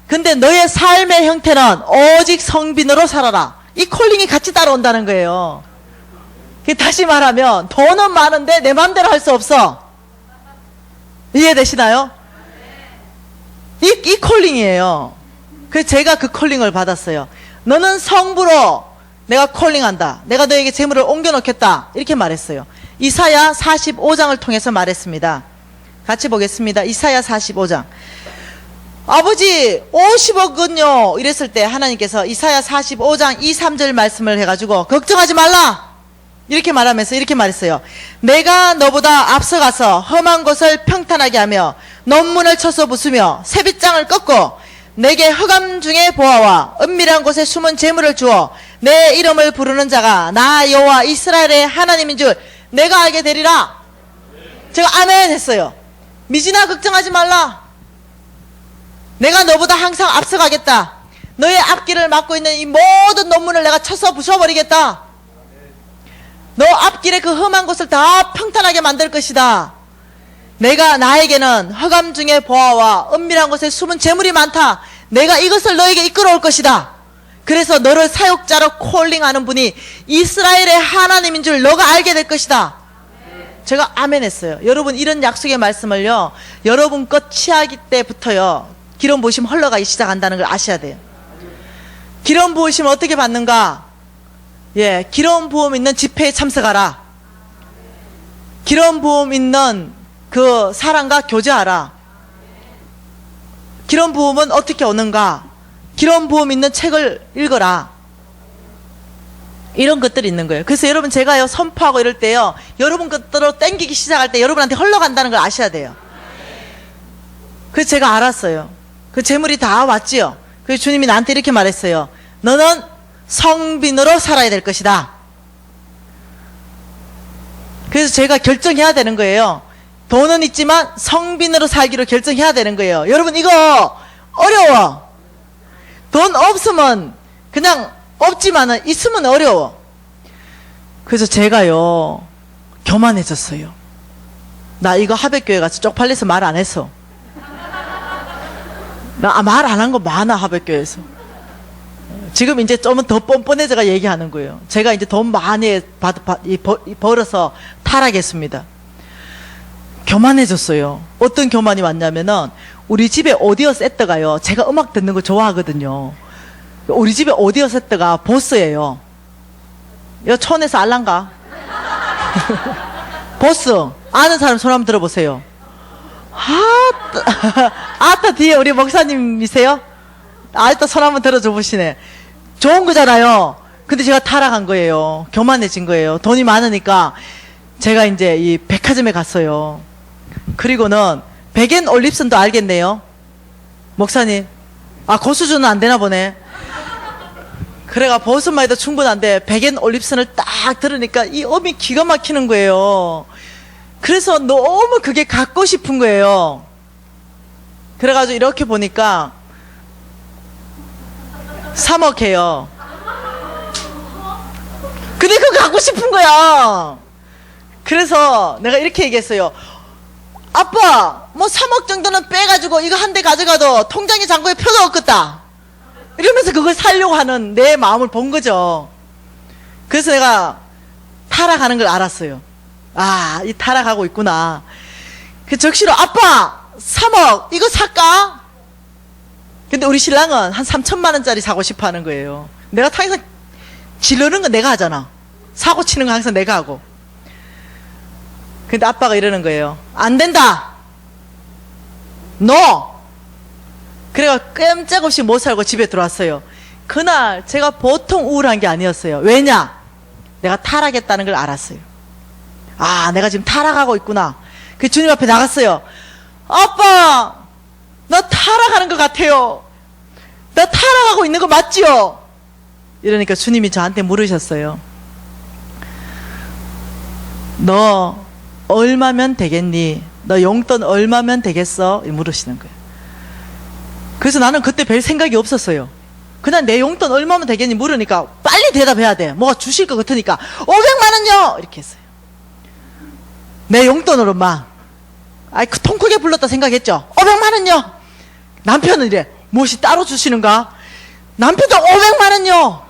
근데 너의 삶의 형태는 오직 성빈으로 살아라. 이 콜링이 같이 따라온다는 거예요. 다시 말하면 돈은 많은데 내 마음대로 할 수 없어. 이해되시나요? 이 콜링이에요. 그래서 제가 그 콜링을 받았어요. 너는 성부로 내가 콜링한다. 내가 너에게 재물을 옮겨놓겠다. 이렇게 말했어요. 이사야 45장을 통해서 말했습니다. 같이 보겠습니다. 이사야 45장. 아버지 50억은요 이랬을 때 하나님께서 이사야 45장 2, 3절 말씀을 해가지고 걱정하지 말라 이렇게 말하면서 이렇게 말했어요. 내가 너보다 앞서가서 험한 곳을 평탄하게 하며 논문을 쳐서 부수며 새빗장을 꺾고 내게 흑암 중에 보아와 은밀한 곳에 숨은 재물을 주어 내 이름을 부르는 자가 나 여호와 이스라엘의 하나님인 줄 내가 알게 되리라. 제가 아멘 했어요. 미진아 걱정하지 말라. 내가 너보다 항상 앞서가겠다. 너의 앞길을 막고 있는 이 모든 논문을 내가 쳐서 부숴버리겠다. 너 앞길에 그 험한 곳을 다 평탄하게 만들 것이다. 내가 나에게는 흑암 중에 보아와 은밀한 곳에 숨은 재물이 많다. 내가 이것을 너에게 이끌어올 것이다. 그래서 너를 사역자로 콜링하는 분이 이스라엘의 하나님인 줄 너가 알게 될 것이다. 제가 아멘 했어요. 여러분 이런 약속의 말씀을요 여러분 것 취하기 때부터요 기름 부으심 흘러가기 시작한다는 걸 아셔야 돼요. 기름 부으심 어떻게 받는가? 예, 기름 부음 있는 집회에 참석하라. 기름 부음 있는 그 사람과 교제하라. 기름 부음은 어떻게 오는가? 기름 부음 있는 책을 읽어라. 이런 것들이 있는 거예요. 그래서 여러분 제가요 선포하고 이럴 때요 여러분 것들로 땡기기 시작할 때 여러분한테 흘러간다는 걸 아셔야 돼요. 그래서 제가 알았어요. 그 재물이 다 왔지요. 그래서 주님이 나한테 이렇게 말했어요. 너는 성빈으로 살아야 될 것이다. 그래서 제가 결정해야 되는 거예요. 돈은 있지만 성빈으로 살기로 결정해야 되는 거예요. 여러분 이거 어려워. 돈 없으면 그냥 없지만은 있으면 어려워. 그래서 제가요 교만해졌어요. 나 이거 하백교회 가서 쪽팔려서 말 안 했어. 나 말 안 한 거 많아 하백교회에서. 지금 이제 좀은 더 뻔뻔해져가 얘기하는 거예요. 제가 이제 돈 많이 벌어서 타락했습니다. 교만해졌어요. 어떤 교만이 왔냐면은 우리 집에 오디오 세트가요 제가 음악 듣는 거 좋아하거든요. 우리 집에 오디오 세트가 보스예요. 이거 촌에서 알란가? 보스 아는 사람 손 한번 들어보세요. 아따 뒤에 우리 목사님이세요? 일단 손 한번 들어줘 보시네. 좋은 거잖아요. 근데 제가 타락한 거예요. 교만해진 거예요. 돈이 많으니까 제가 이제 이 백화점에 갔어요. 그리고는 백엔 올립슨도 알겠네요. 목사님 그 수준은 안 되나 보네. 그래가 보스만 해도 충분한데 백엔 올립슨을 딱 들으니까 이 음이 기가 막히는 거예요. 그래서 너무 그게 갖고 싶은 거예요. 그래가지고 이렇게 보니까 3억 해요. 근데 그거 갖고 싶은 거야. 그래서 내가 이렇게 얘기했어요. 아빠 뭐 3억 정도는 빼가지고 이거 한 대 가져가도 통장에 잔고에 표도 없겠다. 이러면서 그걸 살려고 하는 내 마음을 본 거죠. 그래서 내가 타락하는 걸 알았어요. 이 타락하고 있구나. 그 적시로 아빠 3억 이거 살까? 근데 우리 신랑은 한 3천만 원짜리 사고 싶어 하는 거예요. 내가 항상 지르는 건 내가 하잖아. 사고 치는 거 항상 내가 하고. 근데 아빠가 이러는 거예요. 안 된다. No. 그래가 깜짝없이 못 살고 집에 들어왔어요. 그날 제가 보통 우울한 게 아니었어요. 왜냐? 내가 타락했다는 걸 알았어요. 내가 지금 타락하고 있구나. 그 주님 앞에 나갔어요. 아빠 나 타락하는 것 같아요. 나 타락하고 있는 거 맞지요? 이러니까 주님이 저한테 물으셨어요. 너 얼마면 되겠니? 너 용돈 얼마면 되겠어? 물으시는 거예요. 그래서 나는 그때 별 생각이 없었어요. 그냥 내 용돈 얼마면 되겠니? 물으니까 빨리 대답해야 돼. 뭐가 주실 것 같으니까 500만 원요! 이렇게 했어요. 내 용돈으로만. 아이, 통 크게 불렀다 생각했죠? 500만 원요! 남편은 이래, 무엇이 따로 주시는가? 남편도 500만 원요!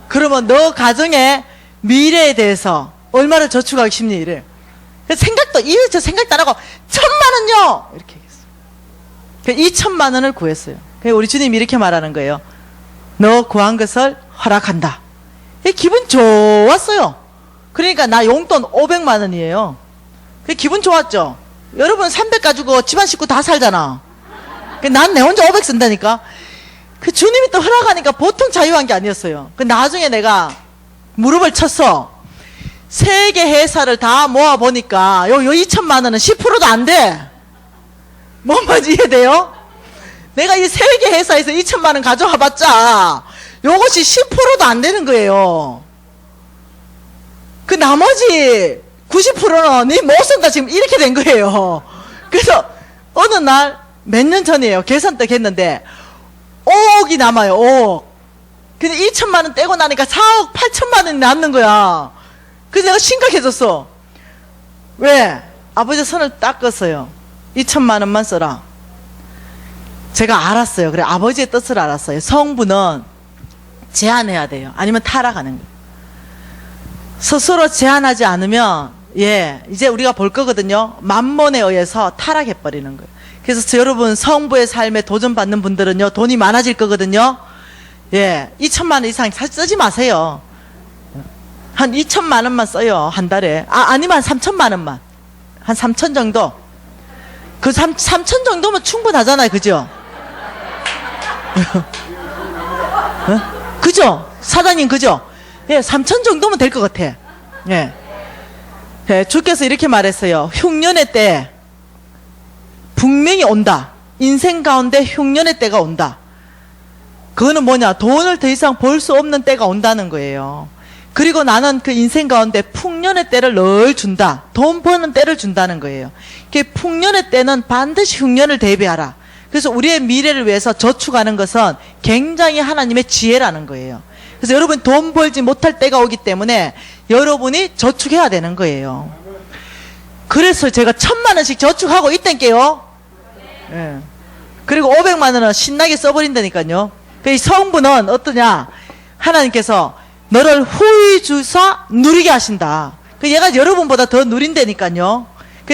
그러면 너 가정의 미래에 대해서 얼마를 저축하기 쉽니? 이래. 생각도, 저 생각도 안 하고, 1000만 원요! 이렇게 얘기했어요. 2천만 원을 구했어요. 우리 주님이 이렇게 말하는 거예요. 너 구한 것을 허락한다. 기분 좋았어요. 그러니까 나 용돈 500만 원이에요. 기분 좋았죠? 여러분 300 가지고 집안 식구 다 살잖아. 난 내 혼자 500 쓴다니까. 주님이 또 허락하니까 보통 자유한 게 아니었어요. 나중에 내가 무릎을 쳤어. 세 개 회사를 다 모아보니까 요 2천만 원은 10%도 안 돼. 뭔 말인지 이해돼요? 내가 이 세 개 회사에서 2천만 원 가져와 봤자 요것이 10%도 안 되는 거예요. 나머지 90%는 니 못 쓴다 지금 이렇게 된 거예요. 그래서 어느 날 몇 년 전이에요. 계산 딱 했는데 5억이 남아요. 5억. 근데 2천만 원 떼고 나니까 4억 8천만 원이 남는 거야. 그래서 내가 심각해졌어. 왜? 아버지 손을 닦았어요. 2천만 원만 써라. 제가 알았어요. 그래, 아버지의 뜻을 알았어요. 성부는 제한해야 돼요. 아니면 타락하는 거예요. 스스로 제한하지 않으면 이제 우리가 볼 거거든요. 만몬에 의해서 타락해버리는 거예요. 그래서 여러분 성부의 삶에 도전받는 분들은요, 돈이 많아질 거거든요. 2천만 원 이상 쓰지 마세요. 한 2천만 원만 써요, 한 달에. 아니면 한 3천만 원만. 한 3천 정도. 3천 정도면 충분하잖아요. 그죠? 그죠? 사장님, 그죠? 3천 정도면 될 것 같아. 주께서 이렇게 말했어요. 흉년의 때, 분명히 온다. 인생 가운데 흉년의 때가 온다. 그거는 뭐냐? 돈을 더 이상 벌 수 없는 때가 온다는 거예요. 그리고 나는 그 인생 가운데 풍년의 때를 늘 준다. 돈 버는 때를 준다는 거예요. 풍년의 때는 반드시 흉년을 대비하라. 그래서 우리의 미래를 위해서 저축하는 것은 굉장히 하나님의 지혜라는 거예요. 그래서 여러분 돈 벌지 못할 때가 오기 때문에 여러분이 저축해야 되는 거예요. 그래서 제가 1000만 원씩 저축하고 있단게요. 그리고 500만 원은 신나게 써버린다니까요. 이 성부는 어떠냐? 하나님께서 너를 후히 주사 누리게 하신다. 얘가 여러분보다 더 누린다니까요.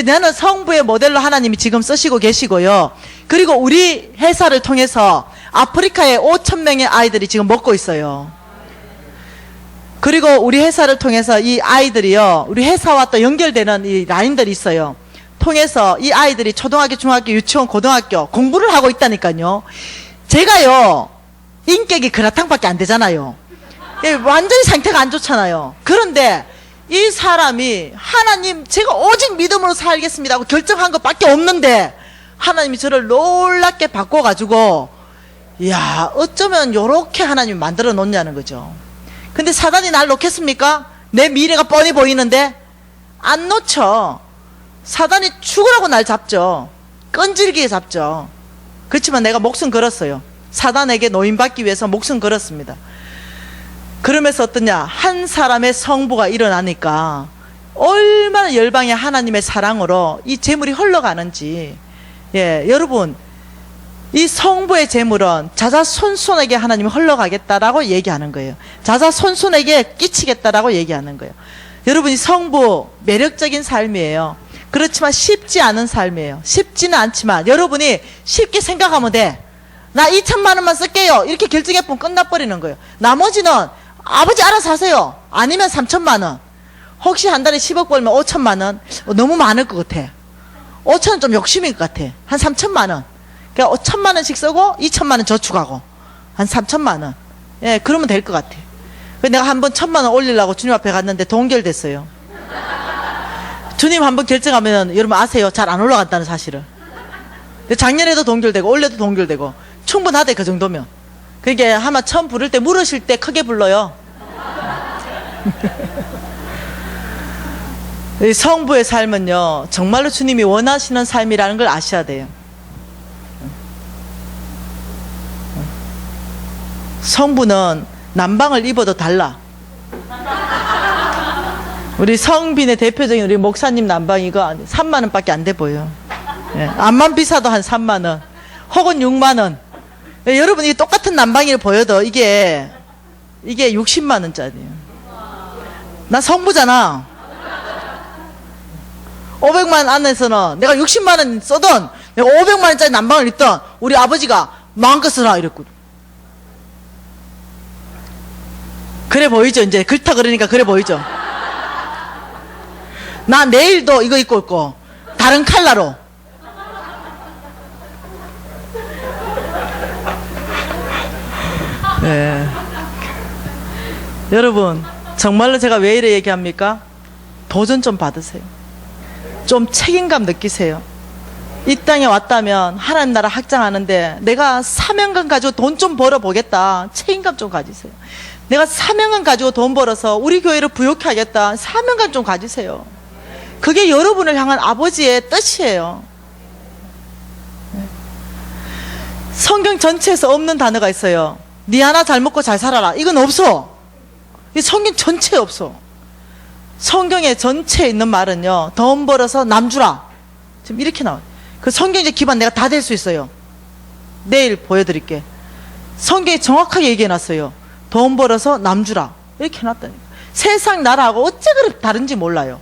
나는 성부의 모델로 하나님이 지금 쓰시고 계시고요. 그리고 우리 회사를 통해서 아프리카에 5,000명의 아이들이 지금 먹고 있어요. 그리고 우리 회사를 통해서 이 아이들이요, 우리 회사와 또 연결되는 이 라인들이 있어요. 통해서 이 아이들이 초등학교, 중학교, 유치원, 고등학교 공부를 하고 있다니까요. 제가요, 인격이 그라탕밖에 안 되잖아요. 완전히 상태가 안 좋잖아요. 그런데 이 사람이 하나님 제가 오직 믿음으로 살겠습니다 하고 결정한 것밖에 없는데 하나님이 저를 놀랍게 바꿔가지고, 이야, 어쩌면 요렇게 하나님이 만들어 놓냐는 거죠. 근데 사단이 날 놓겠습니까? 내 미래가 뻔히 보이는데 안 놓쳐. 사단이 죽으라고 날 잡죠. 끈질기게 잡죠. 그렇지만 내가 목숨 걸었어요. 사단에게 노인받기 위해서 목숨 걸었습니다. 그러면서 어떠냐? 한 사람의 성부가 일어나니까 얼마나 열방의 하나님의 사랑으로 이 재물이 흘러가는지. 여러분, 이 성부의 재물은 자자손손에게 하나님이 흘러가겠다라고 얘기하는 거예요. 자자손손에게 끼치겠다라고 얘기하는 거예요. 여러분, 이 성부 매력적인 삶이에요. 그렇지만 쉽지 않은 삶이에요. 쉽지는 않지만 여러분이 쉽게 생각하면 돼. 나 2천만 원만 쓸게요. 이렇게 결정해보면 끝나버리는 거예요. 나머지는 아버지 알아서 하세요. 아니면 3천만 원. 혹시 한 달에 10억 벌면 5천만 원? 너무 많을 것 같아. 5천 원 좀 욕심일 것 같아. 한 3천만 원. 그러니까 1천만 원씩 쓰고 2천만 원 저축하고 한 3천만 원. 그러면 될 것 같아. 내가 한번 1,000만 원 올리려고 주님 앞에 갔는데 동결됐어요. 주님 한번 결정하면 여러분 아세요? 잘 안 올라간다는 사실을. 작년에도 동결되고 올해도 동결되고 충분하대. 그 정도면. 그러니까 아마 처음 부를 때 물으실 때 크게 불러요. 이 성부의 삶은요, 정말로 주님이 원하시는 삶이라는 걸 아셔야 돼요. 성부는 난방을 입어도 달라. 우리 성빈의 대표적인 우리 목사님 난방 이거 3만 원밖에 안 돼 보여. 예, 암만 비싸도 한 3만 원 혹은 6만 원. 예, 여러분 이게 똑같은 난방이를 보여도 이게 60만 원짜리예요. 나 성부잖아. 500만 원 안에서는 내가 60만 원 써던 내가 500만 원짜리 난방을 입던 우리 아버지가 마음껏 쓰라 이랬거든. 그래 보이죠? 이제 글타 그러니까 그래 보이죠? 나 내일도 이거 입고 있고 다른 컬러로. 네. 여러분 정말로 제가 왜 이래 얘기합니까? 도전 좀 받으세요. 좀 책임감 느끼세요. 이 땅에 왔다면 하나님 나라 확장하는데 내가 사명감 가지고 돈 좀 벌어보겠다. 책임감 좀 가지세요. 내가 사명감 가지고 돈 벌어서 우리 교회를 부욕해 하겠다. 사명감 좀 가지세요. 그게 여러분을 향한 아버지의 뜻이에요. 성경 전체에서 없는 단어가 있어요. 니 하나 잘 먹고 잘 살아라. 이건 없어. 이 성경 전체에 없어. 성경의 전체에 있는 말은요, 돈 벌어서 남 주라. 지금 이렇게 나와요. 그 성경적 기반 내가 다 될 수 있어요. 내일 보여드릴게. 성경이 정확하게 얘기해놨어요. 돈 벌어서 남 주라. 이렇게 해놨다니까. 세상 나라하고 어째 그렇게 다른지 몰라요.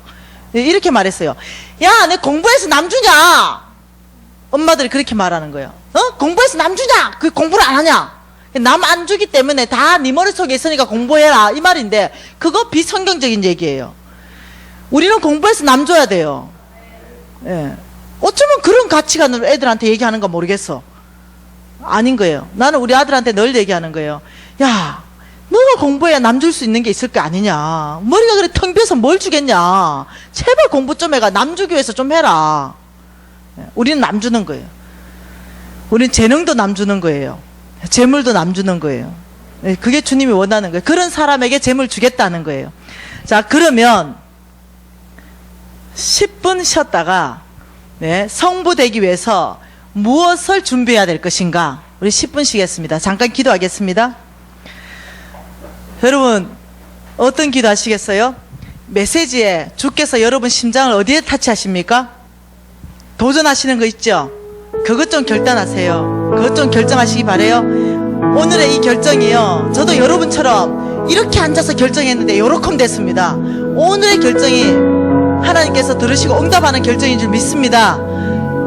이렇게 말했어요. 야, 내 공부해서 남 주냐? 엄마들이 그렇게 말하는 거예요. 공부해서 남 주냐? 그 공부를 안 하냐? 남 안 주기 때문에 다 네 머릿속에 있으니까 공부해라. 이 말인데 그거 비성경적인 얘기예요. 우리는 공부해서 남 줘야 돼요. 예. 어쩌면 그런 가치관으로 애들한테 얘기하는 거 모르겠어. 아닌 거예요. 나는 우리 아들한테 늘 얘기하는 거예요. 야, 너가 공부해야 남 줄 수 있는 게 있을 거 아니냐. 머리가 그래 텅 비어서 뭘 주겠냐. 제발 공부 좀 해가. 남 주기 위해서 좀 해라. 예. 우리는 남 주는 거예요. 우리는 재능도 남 주는 거예요. 재물도 남 주는 거예요. 예. 그게 주님이 원하는 거예요. 그런 사람에게 재물 주겠다는 거예요. 자, 그러면 10분 쉬었다가 네, 성부 되기 위해서 무엇을 준비해야 될 것인가? 우리 10분 쉬겠습니다. 잠깐 기도하겠습니다. 여러분 어떤 기도 하시겠어요? 메시지에 주께서 여러분 심장을 어디에 타치하십니까? 도전하시는 거 있죠? 그것 좀 결단하세요. 그것 좀 결정하시기 바래요. 오늘의 이 결정이요, 저도 여러분처럼 이렇게 앉아서 결정했는데 요렇게 됐습니다. 오늘의 결정이 하나님께서 들으시고 응답하는 결정인 줄 믿습니다.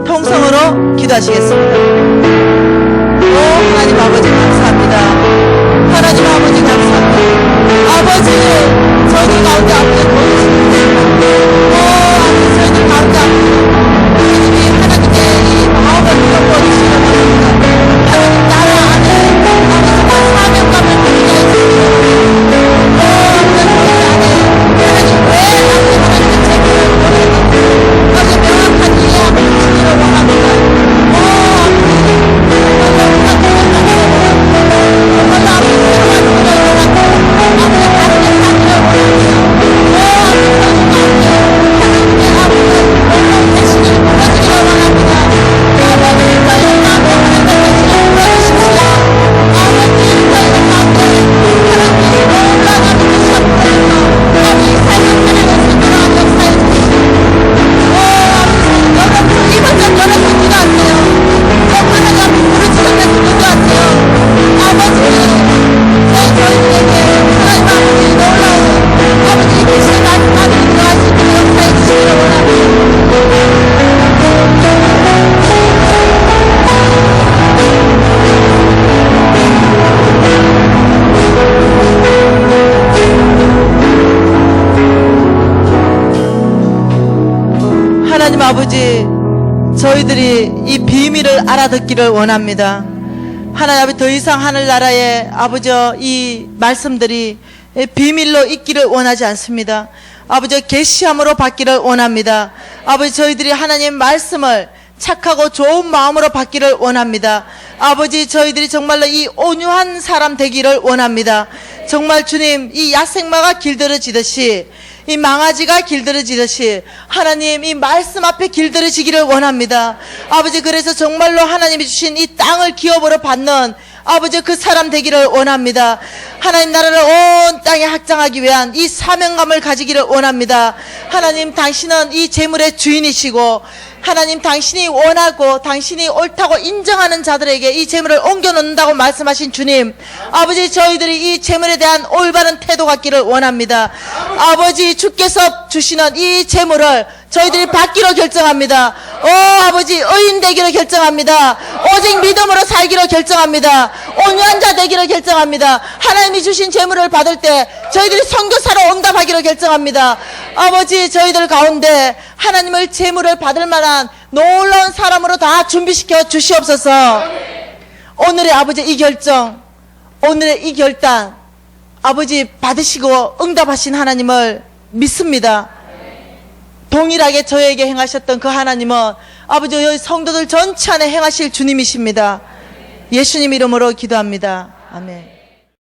통성으로 기도하시겠습니다. 오 하나님 아버지 감사합니다. 하나님 아버지 감사합니다. 아버지 저희 가운데 아버지 보여주십니다. 오 아버지 저희 가운데 아버지 하나님께 이 마음을 풀어버리시는 하나님 나라 안에 아버지 사명감을 느끼게 해주시고 오 하나님 안에 하나님 왜 하나님께 책임을 원하는지 아버지 명확한 이해함을 주시기를 원합니다. 오 하나님 아버지 저희들이 이 비밀을 알아듣기를 원합니다. 하나님 아버지 더 이상 하늘나라의 아버지 이 말씀들이 비밀로 있기를 원하지 않습니다. 아버지 계시함으로 받기를 원합니다. 아버지 저희들이 하나님 말씀을 착하고 좋은 마음으로 받기를 원합니다. 아버지 저희들이 정말로 이 온유한 사람 되기를 원합니다. 정말 주님 이 야생마가 길들여지듯이 이 망아지가 길들여지듯이 하나님 이 말씀 앞에 길들여지기를 원합니다. 아버지 그래서 정말로 하나님이 주신 이 땅을 기업으로 받는 아버지 그 사람 되기를 원합니다. 하나님 나라를 온 땅에 확장하기 위한 이 사명감을 가지기를 원합니다. 하나님 당신은 이 재물의 주인이시고 하나님 당신이 원하고 당신이 옳다고 인정하는 자들에게 이 재물을 옮겨놓는다고 말씀하신 주님, 아버지 저희들이 이 재물에 대한 올바른 태도 갖기를 원합니다. 아버지 주께서 주시는 이 재물을 저희들이 받기로 결정합니다. 아버지 의인 되기로 결정합니다. 오직 믿음으로 살기로 결정합니다. 온유한 자 되기로 결정합니다. 하나님이 주신 재물을 받을 때 저희들이 선교사로 응답하기로 결정합니다. 아버지 저희들 가운데 하나님을 재물을 받을 만한 놀라운 사람으로 다 준비시켜 주시옵소서. 오늘의 아버지 이 결정, 오늘의 이 결단, 아버지 받으시고 응답하신 하나님을 믿습니다. 동일하게 저에게 행하셨던 그 하나님은 아버지 여기 성도들 전체 안에 행하실 주님이십니다. 예수님 이름으로 기도합니다. 아멘.